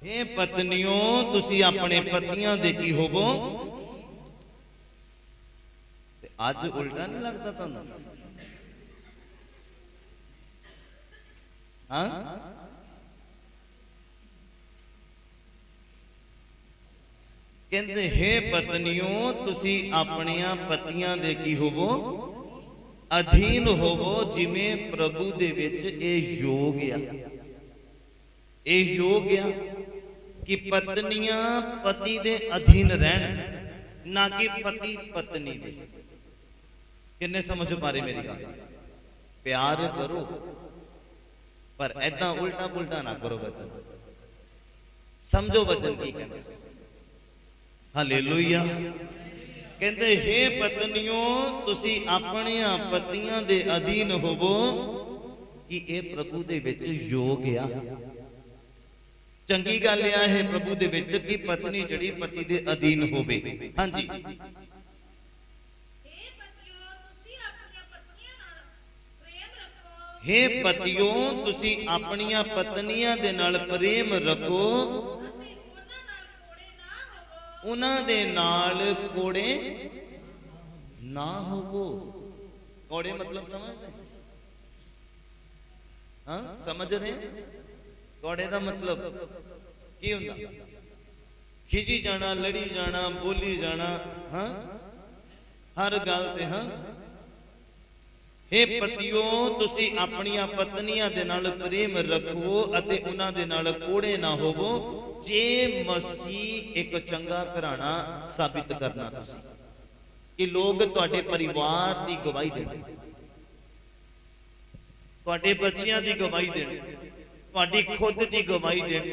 ਇਹ ਪਤਨੀਓ ਤੁਸੀਂ ਆਪਣੇ ਪਤੀਆਂ ਦੇ ਕੀ ਹੋਵੋ। ਤੇ ਅੱਜ ਉਲਟਾ ਨਹੀਂ ਲੱਗਦਾ ਤੁਹਾਨੂੰ? ਹਾਂ ਕਹਿੰਦੇ ਹੈ ਪਤਨੀਓ ਤੁਸੀਂ ਆਪਣੀਆਂ ਪਤੀਆਂ ਦੇ ਕੀ ਹੋਵੋ, ਅਧੀਨ ਹੋਵੋ, ਜਿਵੇਂ ਪ੍ਰਭੂ ਦੇ ਵਿੱਚ ਇਹ ਯੋਗ ਆ। ਇਹ ਯੋਗ ਆ ਕਿ ਪਤਨੀਆਂ ਪਤੀ ਦੇ ਅਧੀਨ ਰਹਿਣ, ਨਾ ਕਿ ਪਤੀ ਪਤਨੀ ਦੇ। ਕਿੰਨੇ ਸਮਝ ਪਾ ਰਹੇ ਮੇਰੀ ਗੱਲ? ਪਿਆਰ ਕਰੋ ਪਰ ਐਦਾਂ ਉਲਟਾ ਪੁਲਟਾ ਨਾ ਕਰੋ। ਵਚਨ ਸਮਝੋ ਵਚਨ ਕੀ ਕਹਿੰਦਾ। ਹਾਲੇਲੂਇਆ। ਕਹਿੰਦੇ ਹੇ ਪਤਨੀਓ ਤੁਸੀਂ ਆਪਣੀਆਂ ਪਤੀਆਂ ਦੇ ਅਧੀਨ ਹੋਵੋ, ਕਿ ਇਹ ਪ੍ਰਭੂ ਦੇ ਵਿੱਚ ਯੋਗ ਆ। ਚੰਗੀ ਗੱਲ ਆ ਇਹ ਪ੍ਰਭੂ ਦੇ ਵਿੱਚ ਕਿ ਪਤਨੀ ਜਿਹੜੀ ਪਤੀ ਦੇ ਅਧੀਨ ਹੋਵੇ। ਹਾਂਜੀ ਹੇ ਪਤਿਓ ਤੁਸੀਂ ਆਪਣੀਆਂ ਪਤਨੀਆਂ ਦੇ ਨਾਲ ਪ੍ਰੇਮ ਰੱਖੋ, ਉਹਨਾਂ ਦੇ ਨਾਲ ਕੋੜੇ ਨਾ ਹੋਵੋ। ਕੋੜੇ ਮਤਲਬ ਸਮਝਦੇ? ਹਾਂ ਸਮਝ ਰਹੇ? ਕੋੜੇ ਦਾ ਮਤਲਬ ਕੀ ਹੁੰਦਾ? ਖਿਜੀ ਜਾਣਾ, ਲੜੀ ਜਾਣਾ, ਬੋਲੀ ਜਾਣਾ, ਹਾਂ ਹਰ ਗੱਲ ਤੇ। ਹਾਂ ਹੇ ਪਤਿਓ ਤੁਸੀਂ ਆਪਣੀਆਂ ਪਤਨੀਆਂ ਦੇ ਨਾਲ ਪ੍ਰੇਮ ਰੱਖੋ ਅਤੇ ਉਹਨਾਂ ਦੇ ਨਾਲ ਕੋੜੇ ਨਾ ਹੋਵੋ, ਜੇ ਮਸੀਹ ਇੱਕ ਚੰਗਾ ਘਰਾਣਾ ਸਾਬਿਤ ਕਰਨਾ ਤੁਸੀਂ, ਕਿ ਲੋਕ ਤੁਹਾਡੇ ਪਰਿਵਾਰ ਦੀ ਗਵਾਹੀ ਦੇਣ, ਤੁਹਾਡੇ ਬੱਚਿਆਂ ਦੀ ਗਵਾਹੀ ਦੇਣ, ਤੁਹਾਡੀ ਖੁਦ ਦੀ ਗਵਾਹੀ ਦੇਣ,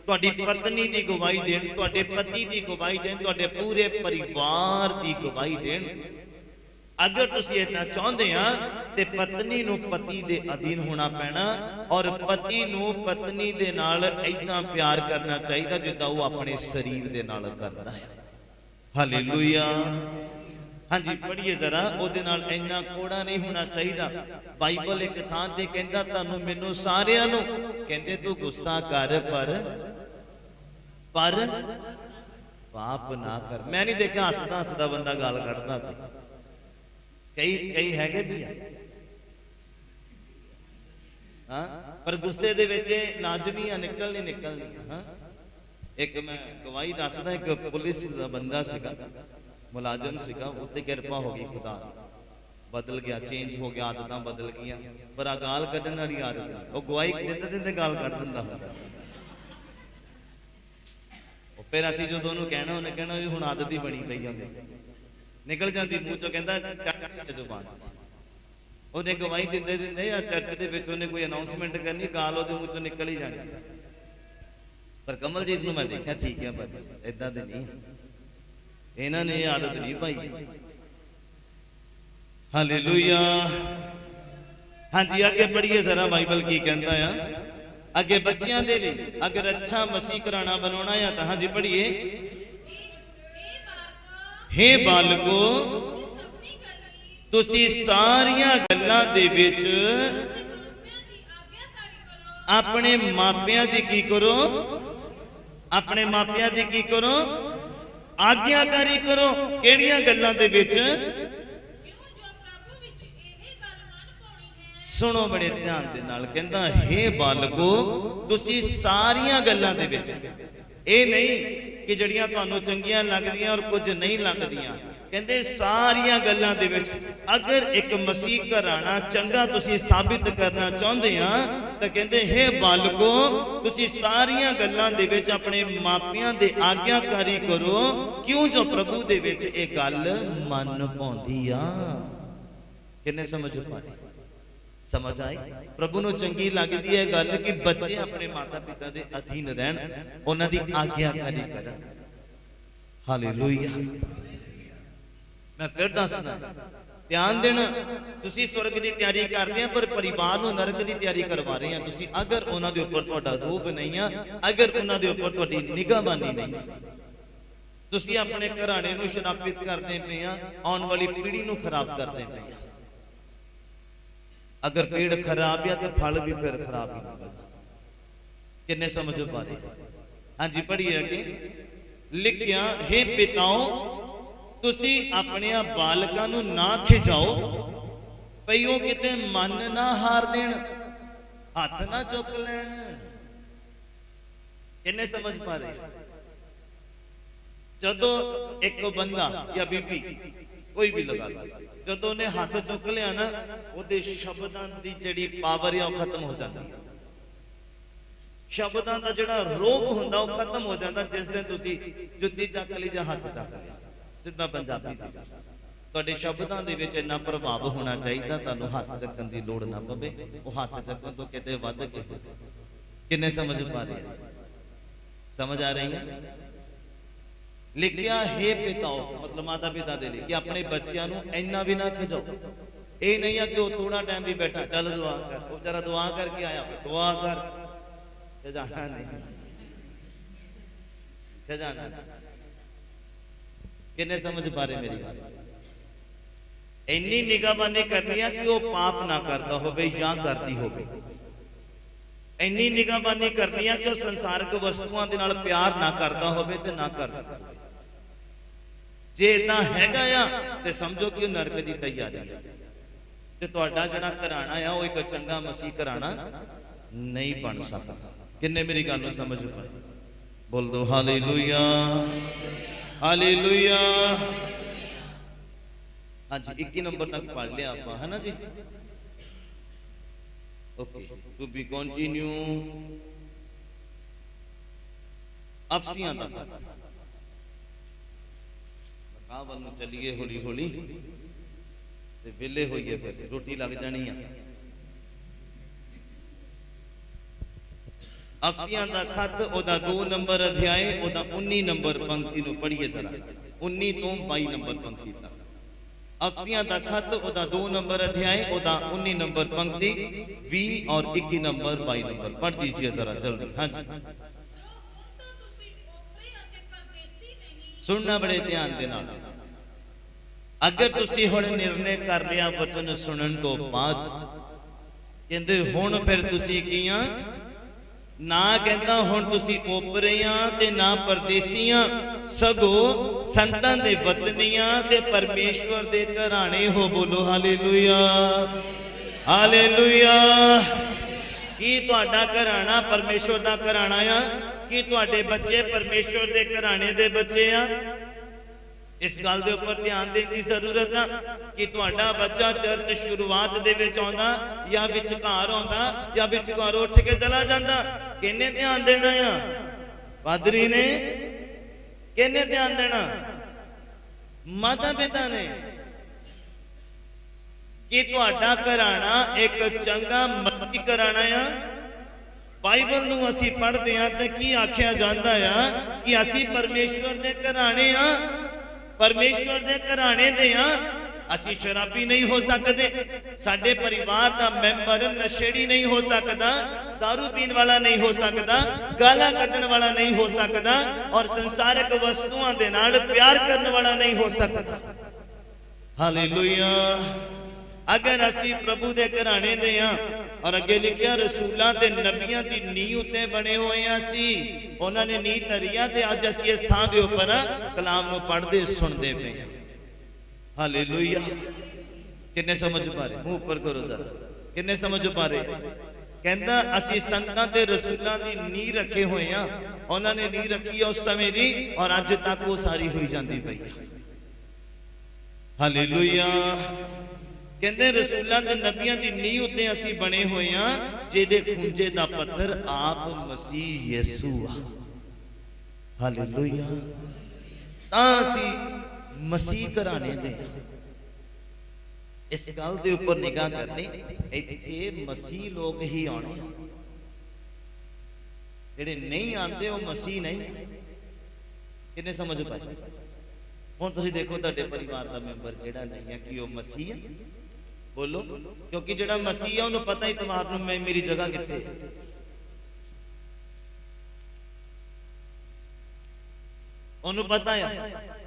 ਤੁਹਾਡੀ ਪਤਨੀ ਦੀ ਗਵਾਹੀ ਦੇਣ, ਤੁਹਾਡੇ ਪਤੀ ਦੀ ਗਵਾਹੀ ਦੇਣ, ਤੁਹਾਡੇ ਪੂਰੇ ਪਰਿਵਾਰ ਦੀ ਗਵਾਹੀ ਦੇਣ। ਅਗਰ ਤੁਸੀਂ ਇਦਾਂ ਚਾਹੁੰਦੇ ਆ ਤੇ ਪਤਨੀ ਨੂੰ ਪਤੀ ਦੇ ਅਧੀਨ ਹੋਣਾ ਪੈਣਾ, ਔਰ ਪਤੀ ਨੂੰ ਪਤਨੀ ਦੇ ਨਾਲ ਇਦਾਂ ਪਿਆਰ ਕਰਨਾ ਚਾਹੀਦਾ ਜਿੱਦਾਂ ਉਹ ਆਪਣੇ ਸਰੀਰ ਦੇ ਨਾਲ ਕਰਦਾ ਹੈ। ਹਾਲੇਲੂਇਆ। ਹਾਂਜੀ ਪੜ੍ਹੀਏ ਜ਼ਰਾ, ਉਹਦੇ ਨਾਲ ਇੰਨਾ ਕੋੜਾ ਨਹੀਂ ਹੋਣਾ ਚਾਹੀਦਾ। ਬਾਈਬਲ ਇੱਕ ਥਾਂ ਤੇ ਕਹਿੰਦਾ ਤੁਹਾਨੂੰ ਮੈਨੂੰ ਸਾਰਿਆਂ ਨੂੰ ਕਹਿੰਦੇ ਤੂੰ ਗੁੱਸਾ ਕਰ ਪਰ ਪਾਪ ਨਾ ਕਰ। ਮੈਂ ਨਹੀਂ ਦੇਖਿਆ ਹੱਸਦਾ ਹੱਸਦਾ ਬੰਦਾ ਗਾਲ ਕੱਢਦਾ, ਕਈ ਹੈਗੇ ਵੀ ਆ ਹਾਂ, ਪਰ ਗੁੱਸੇ ਦੇ ਵਿੱਚ ਲਾਜ਼ਮੀ ਨਿਕਲਣੀ ਹਾਂ। ਇੱਕ ਮੈਂ ਗਵਾਹੀ ਦੱਸਦਾ, ਇੱਕ ਪੁਲਿਸ ਦਾ ਬੰਦਾ ਸੀਗਾ, ਮੁਲਾਜ਼ਮ ਸੀਗਾ, ਉੱਤੇ ਕਿਰਪਾ ਹੋ ਗਈ ਖੁਦਾ ਦੀ, ਬਦਲ ਗਿਆ, ਚੇਂਜ ਹੋ ਗਿਆ, ਆਦਤਾਂ ਬਦਲ ਗਈਆਂ, ਪਰ ਆ ਗਾਲ ਕੱਢਣ ਵਾਲੀ ਆਦਤ ਨਹੀਂ। ਉਹ ਗਵਾਹੀ ਦਿੰਦੇ ਗਾਲ ਕੱਢ ਦਿੰਦਾ ਹੁੰਦਾ ਸੀ। ਉਹ ਫਿਰ ਅਸੀਂ ਜਦੋਂ ਉਹਨੂੰ ਕਹਿਣਾ, ਉਹਨੇ ਕਹਿਣਾ ਵੀ ਹੁਣ ਆਦਤ ਹੀ ਬਣੀ ਪਈ ਆ, ਨਿਕਲ ਜਾਂਦੀ ਮੂੰਹ ਚੋਂ, ਕਹਿੰਦਾ ਚੱਕ ਜ਼ੁਬਾਨ। ਉਹਨੇ ਗਵਾਹੀ ਦਿੰਦੇ ਆ ਚਰਚ ਦੇ ਵਿੱਚ ਉਹਨੇ ਕੋਈ ਅਨਾਉਂਸਮੈਂਟ ਕਰਨੀ, ਗਾਲ ਉਹਦੇ ਮੂੰਹ ਚੋਂ ਨਿਕਲ ਹੀ ਜਾਣੀ। ਪਰ ਕਮਲਜੀਤ ਨੂੰ ਮੈਂ ਦੇਖਿਆ ਠੀਕ ਹੈ ਭਾਜੀ, ਏਦਾਂ ਦੇ ਨਹੀਂ, ਇਹਨਾਂ ਨੇ ਇਹ ਆਦਤ ਨਹੀਂ ਪਾਈ। ਹਾਲੇਲੂਇਆ। ਹਾਂਜੀ ਅੱਗੇ ਪੜ੍ਹੀਏ ਜ਼ਰਾ ਬਾਈਬਲ ਕੀ ਕਹਿੰਦਾ ਆ। ਅੱਗੇ ਬੱਚਿਆਂ ਦੇ ਲਈ ਅਗਰ ਅੱਛਾ ਮਸੀਹ ਘਰਾਣਾ ਬਣਾਉਣਾ ਆ ਤਾਂ ਹਾਂਜੀ ਪੜ੍ਹੀਏ, ਹੇ ਬਾਲਕੋ ਤੁਸੀਂ ਸਾਰੀਆਂ ਗੱਲਾਂ ਦੇ ਵਿੱਚ ਆਪਣੇ ਮਾਪਿਆਂ ਦੀ ਕੀ ਕਰੋ, ਆਪਣੇ ਮਾਪਿਆਂ ਦੀ ਕੀ ਕਰੋ, ਆਗਿਆਕਾਰੀ ਕਰੋ। ਕਿਹੜੀਆਂ ਗੱਲਾਂ ਦੇ ਵਿੱਚ? ਸੁਣੋ ਬੜੇ ਧਿਆਨ ਦੇ ਨਾਲ, ਕਹਿੰਦਾ ਹੇ ਬਾਲਕੋ ਤੁਸੀਂ ਸਾਰੀਆਂ ਗੱਲਾਂ ਦੇ ਵਿੱਚ, ਇਹ ਨਹੀਂ ਕਿ ਜਿਹੜੀਆਂ ਤੁਹਾਨੂੰ ਚੰਗੀਆਂ ਲੱਗਦੀਆਂ ਔਰ ਕੁਝ ਨਹੀਂ ਲੱਗਦੀਆਂ, ਕਹਿੰਦੇ ਸਾਰੀਆਂ ਗੱਲਾਂ ਦੇ ਵਿੱਚ। ਅਗਰ ਇੱਕ ਮਸੀਹ ਘਰਾਣਾ ਚੰਗਾ ਤੁਸੀਂ ਸਾਬਿਤ ਕਰਨਾ ਚਾਹੁੰਦੇ ਆ ਤਾਂ ਕਹਿੰਦੇ ਹੇ ਬਾਲਕੋ ਤੁਸੀਂ ਸਾਰੀਆਂ ਗੱਲਾਂ ਦੇ ਵਿੱਚ ਆਪਣੇ ਮਾਪਿਆਂ ਦੇ ਆਗਿਆਕਾਰੀ ਕਰੋ, ਕਿਉਂ ਜੋ ਪ੍ਰਭੂ ਦੇ ਵਿੱਚ ਇਹ ਗੱਲ ਮਨ ਭਾਉਂਦੀ ਆ। ਕਿੰਨੇ ਸਮਝ ਪਾਏ? ਸਮਝ ਆਈ? ਪ੍ਰਭੂ ਨੂੰ ਚੰਗੀ ਲੱਗਦੀ ਹੈ ਗੱਲ ਕਿ ਬੱਚੇ ਆਪਣੇ ਮਾਤਾ ਪਿਤਾ ਦੇ ਅਧੀਨ ਰਹਿਣ, ਉਹਨਾਂ ਦੀ ਆਗਿਆਕਾਰੀ ਕਰਨ। ਹਾਲੇਲੂਇਆ। ਮੈਂ ਫਿਰ ਦੱਸਦਾ, ਧਿਆਨ ਦੇਣਾ, ਤੁਸੀਂ ਸਵਰਗ ਦੀ ਤਿਆਰੀ ਕਰਦੇ ਆ ਪਰ ਪਰਿਵਾਰ ਨੂੰ ਨਰਕ ਦੀ ਤਿਆਰੀ ਕਰਵਾ ਰਹੇ ਆ ਤੁਸੀਂ। ਅਗਰ ਉਹਨਾਂ ਦੇ ਉੱਪਰ ਤੁਹਾਡਾ ਰੋਬ ਨਹੀਂ ਆ, ਅਗਰ ਉਹਨਾਂ ਦੇ ਉੱਪਰ ਤੁਹਾਡੀ ਨਿਗਾਹਬਾਨੀ ਨਹੀਂ, ਤੁਸੀਂ ਆਪਣੇ ਘਰਾਣੇ ਨੂੰ ਸ਼ਰਾਬਿਤ ਕਰਦੇ ਪਏ ਆ, ਆਉਣ ਵਾਲੀ ਪੀੜ੍ਹੀ ਨੂੰ ਖਰਾਬ ਕਰਦੇ ਪਏ ਆ। ਅਗਰ ਪੇੜ ਖਰਾਬ ਆ ਤੇ ਫਲ ਵੀ ਫਿਰ ਖਰਾਬ ਹੀ ਹੋਵੇਗਾ। ਕਿੰਨੇ ਸਮਝ ਪਾ ਰਹੇ? ਹਾਂਜੀ ਪੜ੍ਹੀਏ ਅੱਗੇ, ਲਿਖਿਆ ਹੇ ਪਿਤਾਓ ਤੁਸੀਂ ਆਪਣੇ ਬਾਲਕਾਂ ਨੂੰ ਨਾ ਖਿਜਾਓ ਪਈ ਉਹ ਕਿਤੇ ਮਨ ਨਾ ਹਾਰ ਦੇਣ, ਹੱਥ ਨਾ ਚੁੱਕ ਲੈਣ। ਕਿੰਨੇ ਸਮਝ ਪਾ ਰਹੇ? ਜਦੋਂ ਇੱਕ ਬੰਦਾ ਜਾਂ ਬੀਬੀ ਕੋਈ ਵੀ ਲਗਾ ਲਓ, ਜਦੋਂ ਉਹਨੇ ਹੱਥ ਚੁੱਕ ਲਿਆ ਨਾ, ਉਹਦੇ ਸ਼ਬਦਾਂ ਦੀ ਜਿਹੜੀ ਪਾਵਰ ਆ ਉਹ ਖਤਮ ਹੋ ਜਾਂਦੀ ਹੈ। ਸ਼ਬਦਾਂ ਦਾ ਜਿਹੜਾ ਰੋਗ ਹੁੰਦਾ ਉਹ ਖਤਮ ਹੋ ਜਾਂਦਾ ਜਿਸ ਦਿਨ ਤੁਸੀਂ ਜੁੱਤੀ ਚੱਕ ਲਈ ਜਾਂ ਹੱਥ ਚੱਕ ਲਿਆ। ਸਿੱਧਾ ਪੰਜਾਬੀ ਦੇ ਵਿੱਚ ਤੁਹਾਡੇ ਸ਼ਬਦਾਂ ਦੇ ਵਿੱਚ ਇੰਨਾ ਪ੍ਰਭਾਵ ਹੋਣਾ ਚਾਹੀਦਾ ਤੁਹਾਨੂੰ ਹੱਥ ਚੱਕਣ ਦੀ ਲੋੜ ਨਾ ਪਵੇ, ਉਹ ਹੱਥ ਚੱਕਣ ਤੋਂ ਕਿਤੇ ਵੱਧ ਕੇ। ਕਿੰਨੇ ਸਮਝ ਪਾ ਰਹੇ? ਸਮਝ ਆ ਰਹੀ ਹੈ? ਲਿਖਿਆ ਹੇ ਪਿਤਾਓ ਮਤਲਬ ਮਾਤਾ ਪਿਤਾ ਦੇ ਲਈ ਕਿ ਆਪਣੇ ਬੱਚਿਆਂ ਨੂੰ ਇੰਨਾ ਵੀ ਨਾ ਖਿਜਾਓ। ਇਹ ਨਹੀਂ ਆ ਕਿ ਉਹ ਥੋੜਾ ਟਾਈਮ ਵੀ ਬੈਠਾ, ਚੱਲ ਦੁਆ ਕਰ, ਉਹ ਵਿਚਾਰਾ ਦੁਆ ਕਰਕੇ ਆਇਆ, ਦੁਆ ਕਰ, ਖਿਜਾਣਾ ਨਹੀਂ, ਖਿਜਾਣਾ। ਕਿੰਨੇ ਸਮਝ ਪਾ ਰਹੇ ਮੇਰੀ ਗੱਲ? ਇੰਨੀ ਨਿਗਾਹਬਾਨੀ ਕਰਨੀ ਆ ਕਿ ਉਹ ਪਾਪ ਨਾ ਕਰਦਾ ਹੋਵੇ ਜਾਂ ਕਰਦੀ ਹੋਵੇ। ਇੰਨੀ ਨਿਗਾਹਬਾਨੀ ਕਰਨੀ ਆ ਕਿ ਉਹ ਸੰਸਾਰਕ ਵਸਤੂਆਂ ਦੇ ਨਾਲ ਪਿਆਰ ਨਾ ਕਰਦਾ ਹੋਵੇ ਤੇ ਨਾ ਕਰਦਾ ਹੋਵੇ। ਜੇ ਇਦਾਂ ਹੈਗਾ ਆ ਤੇ ਸਮਝੋ ਕਿ ਉਹ ਨਰਕ ਦੀ ਤਿਆਰੀ ਹੈ ਤੇ ਤੁਹਾਡਾ ਜਿਹੜਾ ਘਰਾਣਾ ਆ ਉਹ ਇੱਕ ਚੰਗਾ ਮਸੀਹ ਘਰਾਣਾ ਨਹੀਂ ਬਣ ਸਕਦਾ। ਕਿੰਨੇ ਮੇਰੀ ਗੱਲ ਨੂੰ ਸਮਝ ਪਾਏ? ਬੋਲ ਦੋ ਹਾਲੇਲੂਇਆ, ਹਾਲੇਲੂਇਆ। ਹਾਂਜੀ 21 ਨੰਬਰ ਤੱਕ ਪੜ੍ਹ ਲਿਆ ਆਪਾਂ, ਹੈ ਨਾ ਜੀ? Okay, to be continue. ਅਫਸੀਆਂ ਦਾ ਮਕਾਮ ਵੱਲ ਨੂੰ ਚੱਲੀਏ ਹੌਲੀ ਹੌਲੀ ਤੇ ਵਿਹਲੇ ਹੋਈਏ, ਫਿਰ ਰੋਟੀ ਲੱਗ ਜਾਣੀ ਆ। ਅਫਸੀਆਂ ਦਾ ਖੱਤ ਉਹਦਾ 2 ਨੰਬਰ ਅਧਿਆਏ ਉਹਦਾ 19 ਨੰਬਰ ਪੰਕਤੀ ਨੂੰ ਪੜ੍ਹੀਏ ਜ਼ਰਾ। 19 ਤੋਂ 22 ਨੰਬਰ ਪੰਕਤੀ ਤੱਕ। ਅਫਸੀਆਂ ਦਾ ਖੱਤ ਉਹਦਾ 2 ਨੰਬਰ ਅਧਿਆਏ ਉਹਦਾ 19 ਨੰਬਰ ਪੰਕਤੀ 20 और 21 नंबर 22 नंबर पढ़ दीजिए जरा जल्दी। हाँ जी, सुनना बड़े ध्यान दे नाल। अगर तुसी हुण निर्णय कर लिया वचन सुनन तो बाद कहंदे हुण फिर तुसी कीआं ना, कहंदा हुण तुसी ओपरियां ते ना परदेसियां सगो संतां दे वतनियां ते परमेश्वर दे घराणे हो। बोलो हालेलुया, हालेलुया। की तुहाडा घराना परमेश्वर दा घराना आ? की तुहाडे बच्चे परमेश्वर दे घराने दे बच्चे आ? इस गल दे उपर ध्यान देने की जरूरत है कि तुहाडा बच्चा चर्च शुरुआत दे विच आउंदा या विचकार आउंदा या विचकार उठ के चला जांदा, किन्ने ध्यान देना आ? पादरी ने? किन्ने ध्यान देना? माता पिता ने। कि तुहाडा घराना एक चंगा मसीह घराना आ? बाइबल नूं असीं पढ़दे हां ते की आख्या जांदा आ कि असीं परमेश्वर दे घराने आ, परमेश्वर दे घराने दे आ। असीं शराबी नहीं हो सकते, साडे परिवार दा मैंबर नशेड़ी नहीं हो सकता, दारू पीण वाला नहीं हो सकता, गालां कड्डण वाला नहीं हो सकता और संसारिक वस्तुआं दे नाल प्यार करने वाला नहीं हो सकता। हालेलुया। अगर असी प्रभु दे घराने दे हां और अगे लिखिया रसूलां ते नबियां दी नींह उत्ते बने होए हां, सी उन्हां ने नींह धरी आ ते अज असी इस थां दे उपर कलाम नूं पढ़दे सुणदे पे हां। हालेलुया। किन्ने समझ पा रहे? मुंह ऊपर करो जरा। किन्ने समझ पा रहे? कहंदा असी संतां ते रसूलां दी नींह रखे होए हां, उन्हां ने नींह रखी है उस समय दी और अज तक वो सारी होई जांदी पई है। हालेलुया। कहते रसूलां ते नबियां दी नींह उत्ते असीं बने होए हां, जिहदे खूंजे दा पत्थर आप मसीह यीशु आ। हालेलुया। तां असीं मसीह घराने दे हां। इस गल दे उपर निगाह करनी, इत्थे मसीह लोग ही आने, जिहड़े नहीं आंदे वो मसीह नहीं। किन्ने समझ पाए? हुण तुसीं देखो तुहाडे परिवार दा मैंबर किहड़ा नहीं है, कि वो मसीह है? बोलो। क्योंकि जिहड़ा मसीह है उन्हें पता ही इतवार नूं मैं मेरी जगह कित्थे है। उन्हें पता है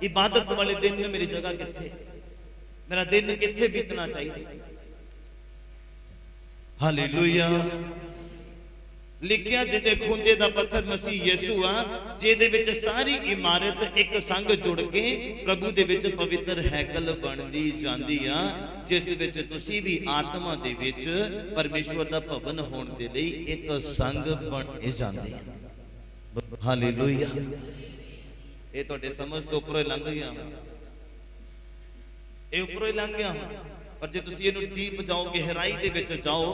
इबादत वाले दिन में मेरी जगह कित्थे, मेरा दिन कित्थे बीतना चाहिए। हालेलुया। लिखिया जिहदे खूंजे दा पत्थर मसीह यीशु आ, जिहदे विच सारी इमारत एक संग जुड़ के प्रभु दे विच पवित्र हैकल बनदी जांदी आ, जिस विच तुसीं भी आत्मा दे विच परमेश्वर दा भवन होण दे लई एक संग बणे जांदे आ। हालेलुया। ये तुहाडे समझ तो उपरों लंघ गया, ये उपरों ही लंघ गया। पर जे तुसीं इहनूं डीप जाओ, गहराई दे विच जाओ,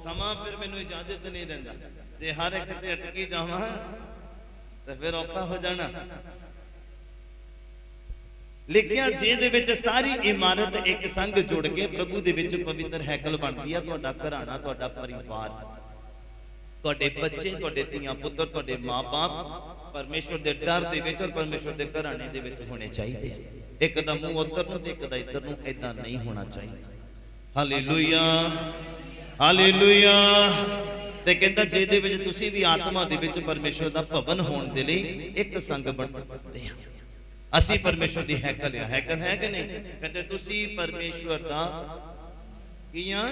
समा फिर मैनूं इजाजत नहीं दिंदा। जे हर एक ते अटकी जावां तो फिर औखा हो जाना। लिखिया जिहदे विच सारी इमारत एक संग जुड़ के प्रभु दे विच पवित्र हैकल बनदी है। तुहाडा घराना, तुहाडा परिवार, तुहाडे बच्चे, तुहाडे धीआं पुत्तर, तुहाडे माँ बाप परमेश्वर दे डर दे विच और परमेश्वर दे घराने दे विच होने चाहिए। एक दा मुंह उधर नूं ते एक दा इधर नूं ऐदां नहीं होना चाहिए। Hallelujah, hallelujah. ते कहंदा जिहदे विच तुसीं भी आत्मा दे विच परमेश्वर दा भवन होण दे लई एक संग बनदे आ। असीं परमेश्वर दी हैकल आ। हैकल है कि नहीं? कहंदे तुसीं परमेश्वर दा कीआं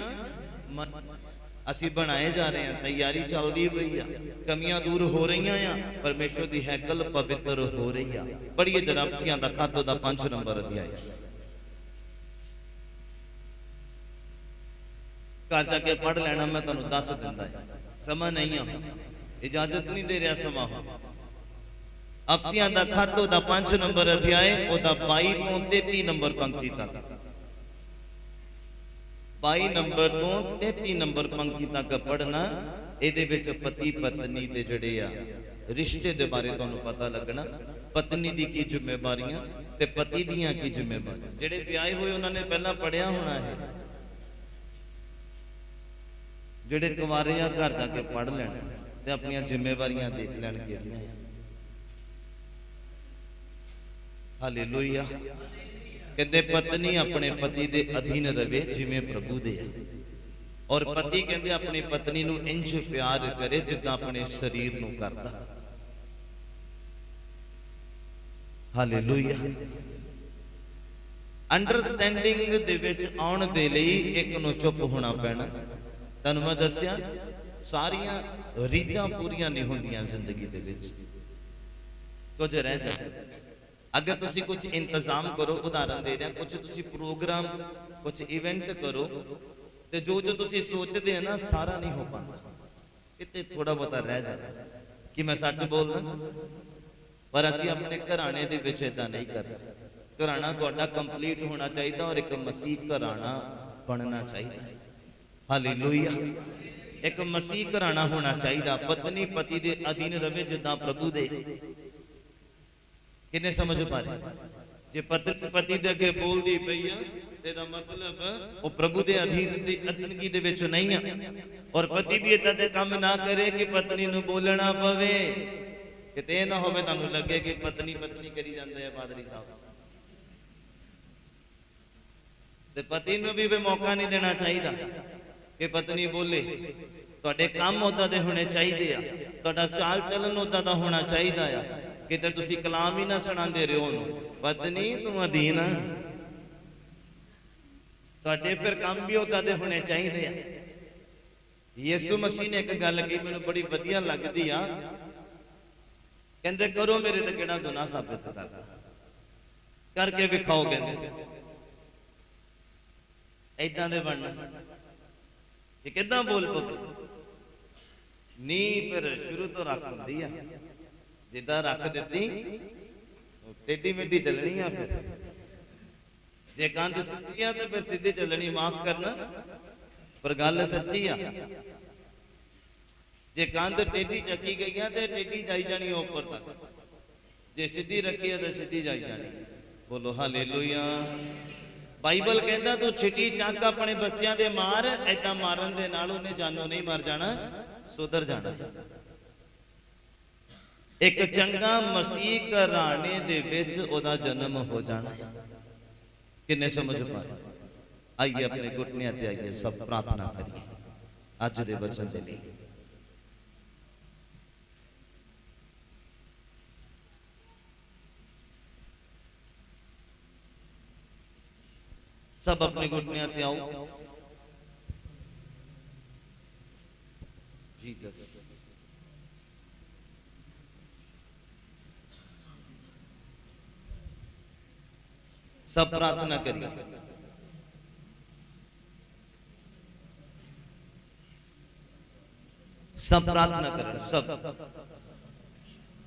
असीं बनाए जा रहे हैं, तैयारी चलदी पई आ, कमियां दूर हो रही आ, परमेश्वर दी हैकल पवित्र हो रही आ। पढ़िए जरा अफसियां दा खत दा 5 नंबर अध्याय। घर जाके पढ़ लेना, मैं तुहानूं दस दिंदा है, समा नहीं आ, इजाजत नहीं दे रहा समा। अफसियां दा खत दा 5 नंबर अध्याय ओदा 22 तो 33 नंबर पंक्ति तक, 22 नंबर तो 33 नंबर पंक्ति तक पढ़ना। ਇਹਦੇ ਵਿੱਚ ਪਤੀ ਪਤਨੀ ਦੇ ਜਿਹੜੇ ਆ ਰਿਸ਼ਤੇ ਦੇ ਬਾਰੇ ਤੁਹਾਨੂੰ ਪਤਾ ਲੱਗਣਾ, ਪਤਨੀ ਦੀ ਕੀ ਜ਼ਿੰਮੇਵਾਰੀਆਂ ਤੇ ਪਤੀ ਦੀਆਂ ਕੀ ਜ਼ਿੰਮੇਵਾਰੀਆਂ। ਜਿਹੜੇ ਵਿਆਹੇ ਹੋਏ ਉਹਨਾਂ ਨੇ ਪਹਿਲਾਂ ਪੜਿਆ ਹੋਣਾ ਹੈ, ਜਿਹੜੇ ਕੁਆਰੇ ਆ ਘਰ ਜਾ ਕੇ ਪੜ ਲੈਣਾ। ਤੇ ਆਪਣੀਆਂ ਜ਼ਿੰਮੇਵਾਰੀਆਂ ਦੇਖ ਲੈਣ ਕਿਹੜੀਆਂ ਆ। ਹਾਲੇਲੂਇਆ। ਕਹਿੰਦੇ ਪਤਨੀ ਆਪਣੇ ਪਤੀ ਦੇ ਅਧੀਨ ਰਵੇ ਜਿਵੇਂ ਪ੍ਰਭੂ ਦੇ ਆ, ਔਰ ਪਤੀ ਕਹਿੰਦੇ ਆਪਣੀ ਪਤਨੀ ਨੂੰ ਇੰਜ ਪਿਆਰ ਕਰੇ ਜਿੱਦਾਂ ਆਪਣੇ ਸਰੀਰ ਨੂੰ ਕਰਦਾ। ਹਾਲੇਲੂਇਆ। ਅੰਡਰਸਟੈਂਡਿੰਗ ਦੇ ਵਿੱਚ ਆਉਣ ਦੇ ਲਈ ਇੱਕ ਨੂੰ ਚੁੱਪ ਹੋਣਾ ਪੈਣਾ। ਤੁਹਾਨੂੰ ਮੈਂ ਦੱਸਿਆ ਸਾਰੀਆਂ ਰੀਝਾਂ ਪੂਰੀਆਂ ਨਹੀਂ ਹੁੰਦੀਆਂ ਜ਼ਿੰਦਗੀ ਦੇ ਵਿੱਚ, ਕੁਝ ਰਹਿ ਜਾਂਦਾ। ਅਗਰ ਤੁਸੀਂ ਕੁਝ ਇੰਤਜ਼ਾਮ ਕਰੋ, ਉਦਾਹਰਨ ਦੇ ਰਿਹਾ, ਕੁਝ ਤੁਸੀਂ ਪ੍ਰੋਗਰਾਮ, ਕੁਝ ਇਵੈਂਟ ਕਰੋ, ਤੇ ਜੋ ਜੋ ਤੁਸੀਂ ਸੋਚਦੇ ਹੋ ਨਾ ਸਾਰਾ ਨਹੀਂ ਹੋ ਪਾਉਂਦਾ, ਕਿਤੇ ਥੋੜਾ ਬਹੁਤਾ ਰਹਿ ਜਾਂਦਾ। ਕਿ ਮੈਂ ਸੱਚ ਬੋਲਦਾ? ਪਰ ਅਸੀਂ ਆਪਣੇ ਘਰਾਣੇ ਦੇ ਵਿੱਚ ਇਦਾਂ ਨਹੀਂ ਕਰਦੇ। ਘਰਾਣਾ ਤੁਹਾਡਾ ਕੰਪਲੀਟ ਹੋਣਾ ਚਾਹੀਦਾ ਔਰ ਇੱਕ ਮਸੀਹ ਘਰਾਣਾ ਬਣਨਾ ਚਾਹੀਦਾ। ਹਾਲੇਲੂਇਆ। ਇੱਕ ਮਸੀਹ ਘਰਾਣਾ ਹੋਣਾ ਚਾਹੀਦਾ। ਪਤਨੀ ਪਤੀ ਦੇ ਅਧੀਨ ਰਵੇ ਜਿੱਦਾਂ ਪ੍ਰਭੂ ਦੇ। ਕਿੰਨੇ ਸਮਝ ਪਾ ਰਹੇ? ਜੇ ਪਤਨੀ ਪਤੀ ਦੇ ਅੱਗੇ ਬੋਲਦੀ ਪਈ ਆ ਤੇ ਇਹਦਾ ਮਤਲਬ ਉਹ ਪ੍ਰਭੂ ਦੇ ਅਧੀਨ ਦੀ ਅਧੀਨਗੀ ਦੇ ਵਿੱਚ ਨਹੀਂ ਆ। ਔਰ ਪਤੀ ਵੀ ਇਦਾਂ ਦੇ ਕੰਮ ਨਾ ਕਰੇ ਕਿ ਪਤਨੀ ਨੂੰ ਬੋਲਣਾ ਪਵੇ। ਕਿਤੇ ਇਹ ਨਾ ਹੋਵੇ ਤੁਹਾਨੂੰ ਲੱਗੇ ਕਿ ਪਤਨੀ ਪਤਨੀ ਕਰੀ ਜਾਂਦੇ ਆ ਪਾਦਰੀ ਸਾਹਿਬ। ਤੇ ਪਤੀ ਨੂੰ ਵੀ ਮੌਕਾ ਨਹੀਂ ਦੇਣਾ ਚਾਹੀਦਾ ਕਿ ਪਤਨੀ ਬੋਲੇ। ਤੁਹਾਡੇ ਕੰਮ ਉਦਾਂ ਦੇ ਹੋਣੇ ਚਾਹੀਦੇ ਆ, ਤੁਹਾਡਾ ਚਾਲ ਚੱਲਣ ਉਦਾਂ ਦਾ ਹੋਣਾ ਚਾਹੀਦਾ ਆ। ਕਿਤੇ ਤੁਸੀਂ ਕਲਾਮ ਹੀ ਨਾ ਸੁਣਾਉਂਦੇ ਰਹੋ ਉਹਨੂੰ, ਪਤਨੀ ਤੂੰ ਅਧੀਨ ਆ। ਤੁਹਾਡੇ ਫਿਰ ਕੰਮ ਵੀ ਉਦਾਂ ਦੇ ਹੋਣੇ ਚਾਹੀਦੇ ਆ। ਯਿਸੂ ਮਸੀਹ ਨੇ ਇੱਕ ਗੱਲ ਕਹੀ ਮੈਨੂੰ ਬੜੀ ਵਧੀਆ ਲੱਗਦੀ ਆ। ਕਹਿੰਦੇ ਕਰੋ ਮੇਰੇ ਤੇ ਕਿਹੜਾ ਗੁਨਾਹ ਸਾਬਿਤ ਕਰਦਾ, ਕਰਕੇ ਵਿਖਾਓ। ਕਹਿੰਦੇ ਏਦਾਂ ਦੇ ਬਣਨਾ। ਇਹ ਕਿੱਦਾਂ ਬੋਲ ਪਵੇ? ਨਹੀਂ, ਫਿਰ ਸ਼ੁਰੂ ਤੋਂ ਰੱਖ ਹੁੰਦੀ ਆ। ਜਿੱਦਾਂ ਰੱਖ ਦਿੱਤੀ ਟੇਢੀ ਮੇਢੀ ਚੱਲਣੀ ਆ। ਫਿਰ ਜੇ ਕੰਧ ਸਿੱਧੀ ਆ ਤੇ ਫਿਰ ਸਿੱਧੀ ਚੱਲਣੀ। ਮਾਫ ਕਰਨਾ ਪਰ ਗੱਲ ਸੱਚੀ ਆ। ਜੇ ਕੰਧ ਟੇਢੀ ਚੱਕੀ ਗਈ ਆ ਤੇ ਟੇਢੀ ਜਾਈ ਜਾਣੀ ਉੱਪਰ ਤੱਕ। ਜੇ ਸਿੱਧੀ ਰੱਖੀ ਆ ਤੇ ਸਿੱਧੀ ਜਾਈ ਜਾਣੀ। ਬੋਲੋ ਹਾਲੇਲੂਇਆ। ਬਾਈਬਲ ਕਹਿੰਦਾ ਤੂੰ ਛਿੱਟੀ ਚੱਕ ਆਪਣੇ ਬੱਚਿਆਂ ਦੇ ਮਾਰ, ਏਦਾਂ ਮਾਰਨ ਦੇ ਨਾਲ ਉਹਨੇ ਜਾਨੋਂ ਨਹੀਂ ਮਰ ਜਾਣਾ, ਸੁਧਰ ਜਾਣਾ। ਇੱਕ ਚੰਗਾ ਮਸੀਹ ਘਰਾਣੇ ਦੇ ਵਿੱਚ ਉਹਦਾ ਜਨਮ ਹੋ ਜਾਣਾ। ਕਿੰਨੇ ਸਮਝ ਪਾ ਰਹੇ? ਆਈਏ ਆਪਣੇ ਘੁਟਨਿਆਂ ਤੇ ਆਈਏ, ਸਭ ਪ੍ਰਾਰਥਨਾ ਕਰੀਏ ਅੱਜ ਦੇ ਵਚਨ ਦੇ ਲਈ। सब अपने घुटने ते आओ। जीसस सब प्रार्थना करिए। सब प्रार्थना करें। सब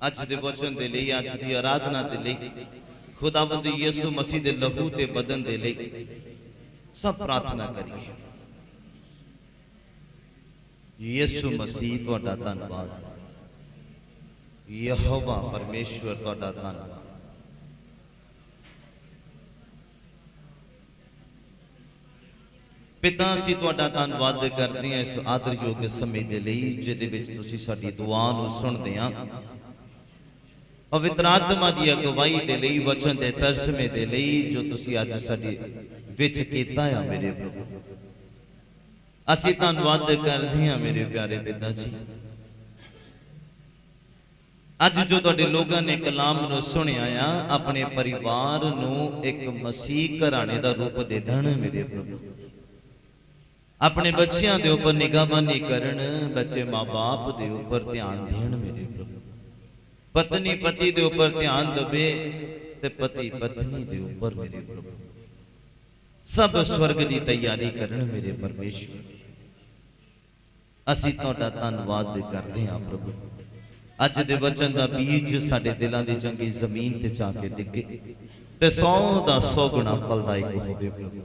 अज दे वचन दे लई, अज दी आराधना दे लई, खुदावंद यीशु मसीह दे लहू ते बदन दे लई सब प्रार्थना करिए। यीशु मसीह तुहाडा धन्नवाद, यहोवा परमेश्वर तुहाडा धन्नवाद। पिता असीं तुहाडा धन्नवाद करदे हां इस आदरयोग समय दे लई जिहदे विच तुसीं साडी दुआ नूं सुणदे हां। पवित्र आत्मा दी अगवाई दे लई, वचन दे तर्जमे दे लई जो तुसीं अज साडी विच कीता है मेरे प्रभु, असीं धन्नवाद करदे हां मेरे प्यारे पिता जी। अज जो तुहाडे लोकां ने कलाम नूं सुणिया आ, अपने परिवार नूं एक मसीह घराणे दा रूप दे देण मेरे प्रभु। अपने बच्चों के उपर निगाहबानी करन, बच्चे माँ बाप के उपर ध्यान देन मेरे प्रभु। पत्नी पति के उपर ध्यान दे ते पति पत्नी के उपर मेरे प्रभु। सब स्वर्ग की तैयारी करन मेरे परमेश्वर। असीं तुहाडा धन्नवाद करते हैं प्रभु। अज दे वचन का बीज साडे दिलों की चंगी जमीन ते जाके डिगे ते 100 गुणा फलदायक होवे प्रभु।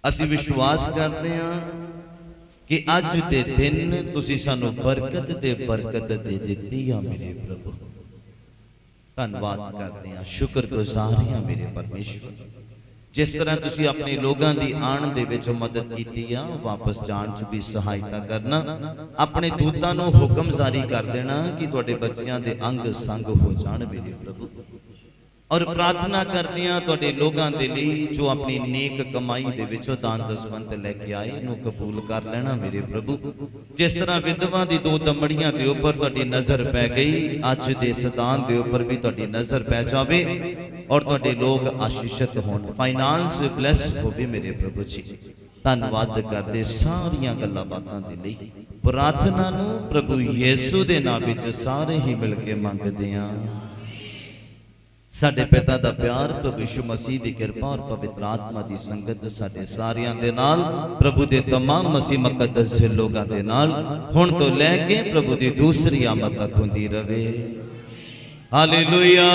असीं विश्वास करते हैं कि अज दे दिन तुसीं सानू बरकत ते बरकत दे दित्ती है मेरे प्रभु। धन्नवाद करते हैं, शुक्रगुजार हैं मेरे परमेश्वर। ਜਿਸ ਤਰ੍ਹਾਂ ਤੁਸੀਂ ਆਪਣੇ ਲੋਕਾਂ ਦੀ ਆਣ ਦੇ ਵਿੱਚ ਮਦਦ ਕੀਤੀ ਆ, ਵਾਪਸ ਜਾਣ 'ਚ ਵੀ ਸਹਾਇਤਾ ਕਰਨਾ। ਆਪਣੇ ਦੂਤਾਂ ਨੂੰ ਹੁਕਮ ਜਾਰੀ ਕਰ ਦੇਣਾ ਕਿ ਤੁਹਾਡੇ ਬੱਚਿਆਂ ਦੇ ਅੰਗ ਸੰਗ ਹੋ ਜਾਣ ਮੇਰੇ ਪ੍ਰਭੂ। ਔਰ ਪ੍ਰਾਰਥਨਾ ਕਰਦੇ ਹਾਂ ਤੁਹਾਡੇ ਲੋਕਾਂ ਦੇ ਲਈ ਜੋ ਆਪਣੀ ਨੇਕ ਕਮਾਈ ਦੇ ਵਿੱਚੋਂ ਦਾਨ ਦਸਵੰਤ ਲੈ ਕੇ ਆਏ, ਇਹਨੂੰ ਕਬੂਲ ਕਰ ਲੈਣਾ ਮੇਰੇ ਪ੍ਰਭੂ। ਜਿਸ ਤਰ੍ਹਾਂ ਵਿਧਵਾ ਦੀ 2 ਦਮੜੀਆਂ ਦੇ ਉੱਪਰ ਤੁਹਾਡੀ ਨਜ਼ਰ ਪੈ ਗਈ, ਅੱਜ ਦੇ ਇਸ ਦਾਨ ਦੇ ਉੱਪਰ ਵੀ ਤੁਹਾਡੀ ਨਜ਼ਰ ਪੈ ਜਾਵੇ ਔਰ ਤੁਹਾਡੇ ਲੋਕ ਆਸ਼ੀਸ਼ਿਤ ਹੋਣ, ਫਾਈਨਾਂਸ ਬਲੈਸ ਹੋਵੇ ਮੇਰੇ ਪ੍ਰਭੂ ਜੀ। ਧੰਨਵਾਦ ਕਰਦੇ ਸਾਰੀਆਂ ਗੱਲਾਂ ਬਾਤਾਂ ਦੇ ਲਈ। ਪ੍ਰਾਰਥਨਾ ਨੂੰ ਪ੍ਰਭੂ ਯੀਸ਼ੂ ਦੇ ਨਾਮ ਵਿੱਚ ਸਾਰੇ ਹੀ ਮਿਲ ਕੇ ਮੰਗਦੇ ਹਾਂ। ਸਾਡੇ ਪਿਤਾ ਦਾ ਪਿਆਰ, ਪ੍ਰਭੂ ਯਿਸੂ ਮਸੀਹ ਦੀ ਕਿਰਪਾ ਔਰ ਪਵਿੱਤਰ ਆਤਮਾ ਦੀ ਸੰਗਤ ਸਾਡੇ ਸਾਰਿਆਂ ਦੇ ਨਾਲ, ਪ੍ਰਭੂ ਦੇ तमाम ਮਸੀਹ ਮੁਕੱਦਸ ਲੋਕਾਂ ਦੇ ਨਾਲ ਹੁਣ ਤੋਂ ਲੈ ਕੇ ਪ੍ਰਭੂ ਦੀ ਦੂਸਰੀ ਆਮਦ ਤੱਕ ਹੁੰਦੀ ਰਹੇ। ਹਾਲੇਲੂਇਆ।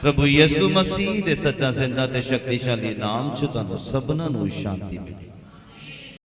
ਪ੍ਰਭੂ ਯਿਸੂ ਮਸੀਹ ਦੇ ਸੱਚਾ ਜ਼ਿੰਦਾ ਤੇ ਸ਼ਕਤੀਸ਼ਾਲੀ ਨਾਮ 'ਚ ਤੁਹਾਨੂੰ ਸਭਨਾਂ ਨੂੰ ਸ਼ਾਂਤੀ ਮਿਲੇ।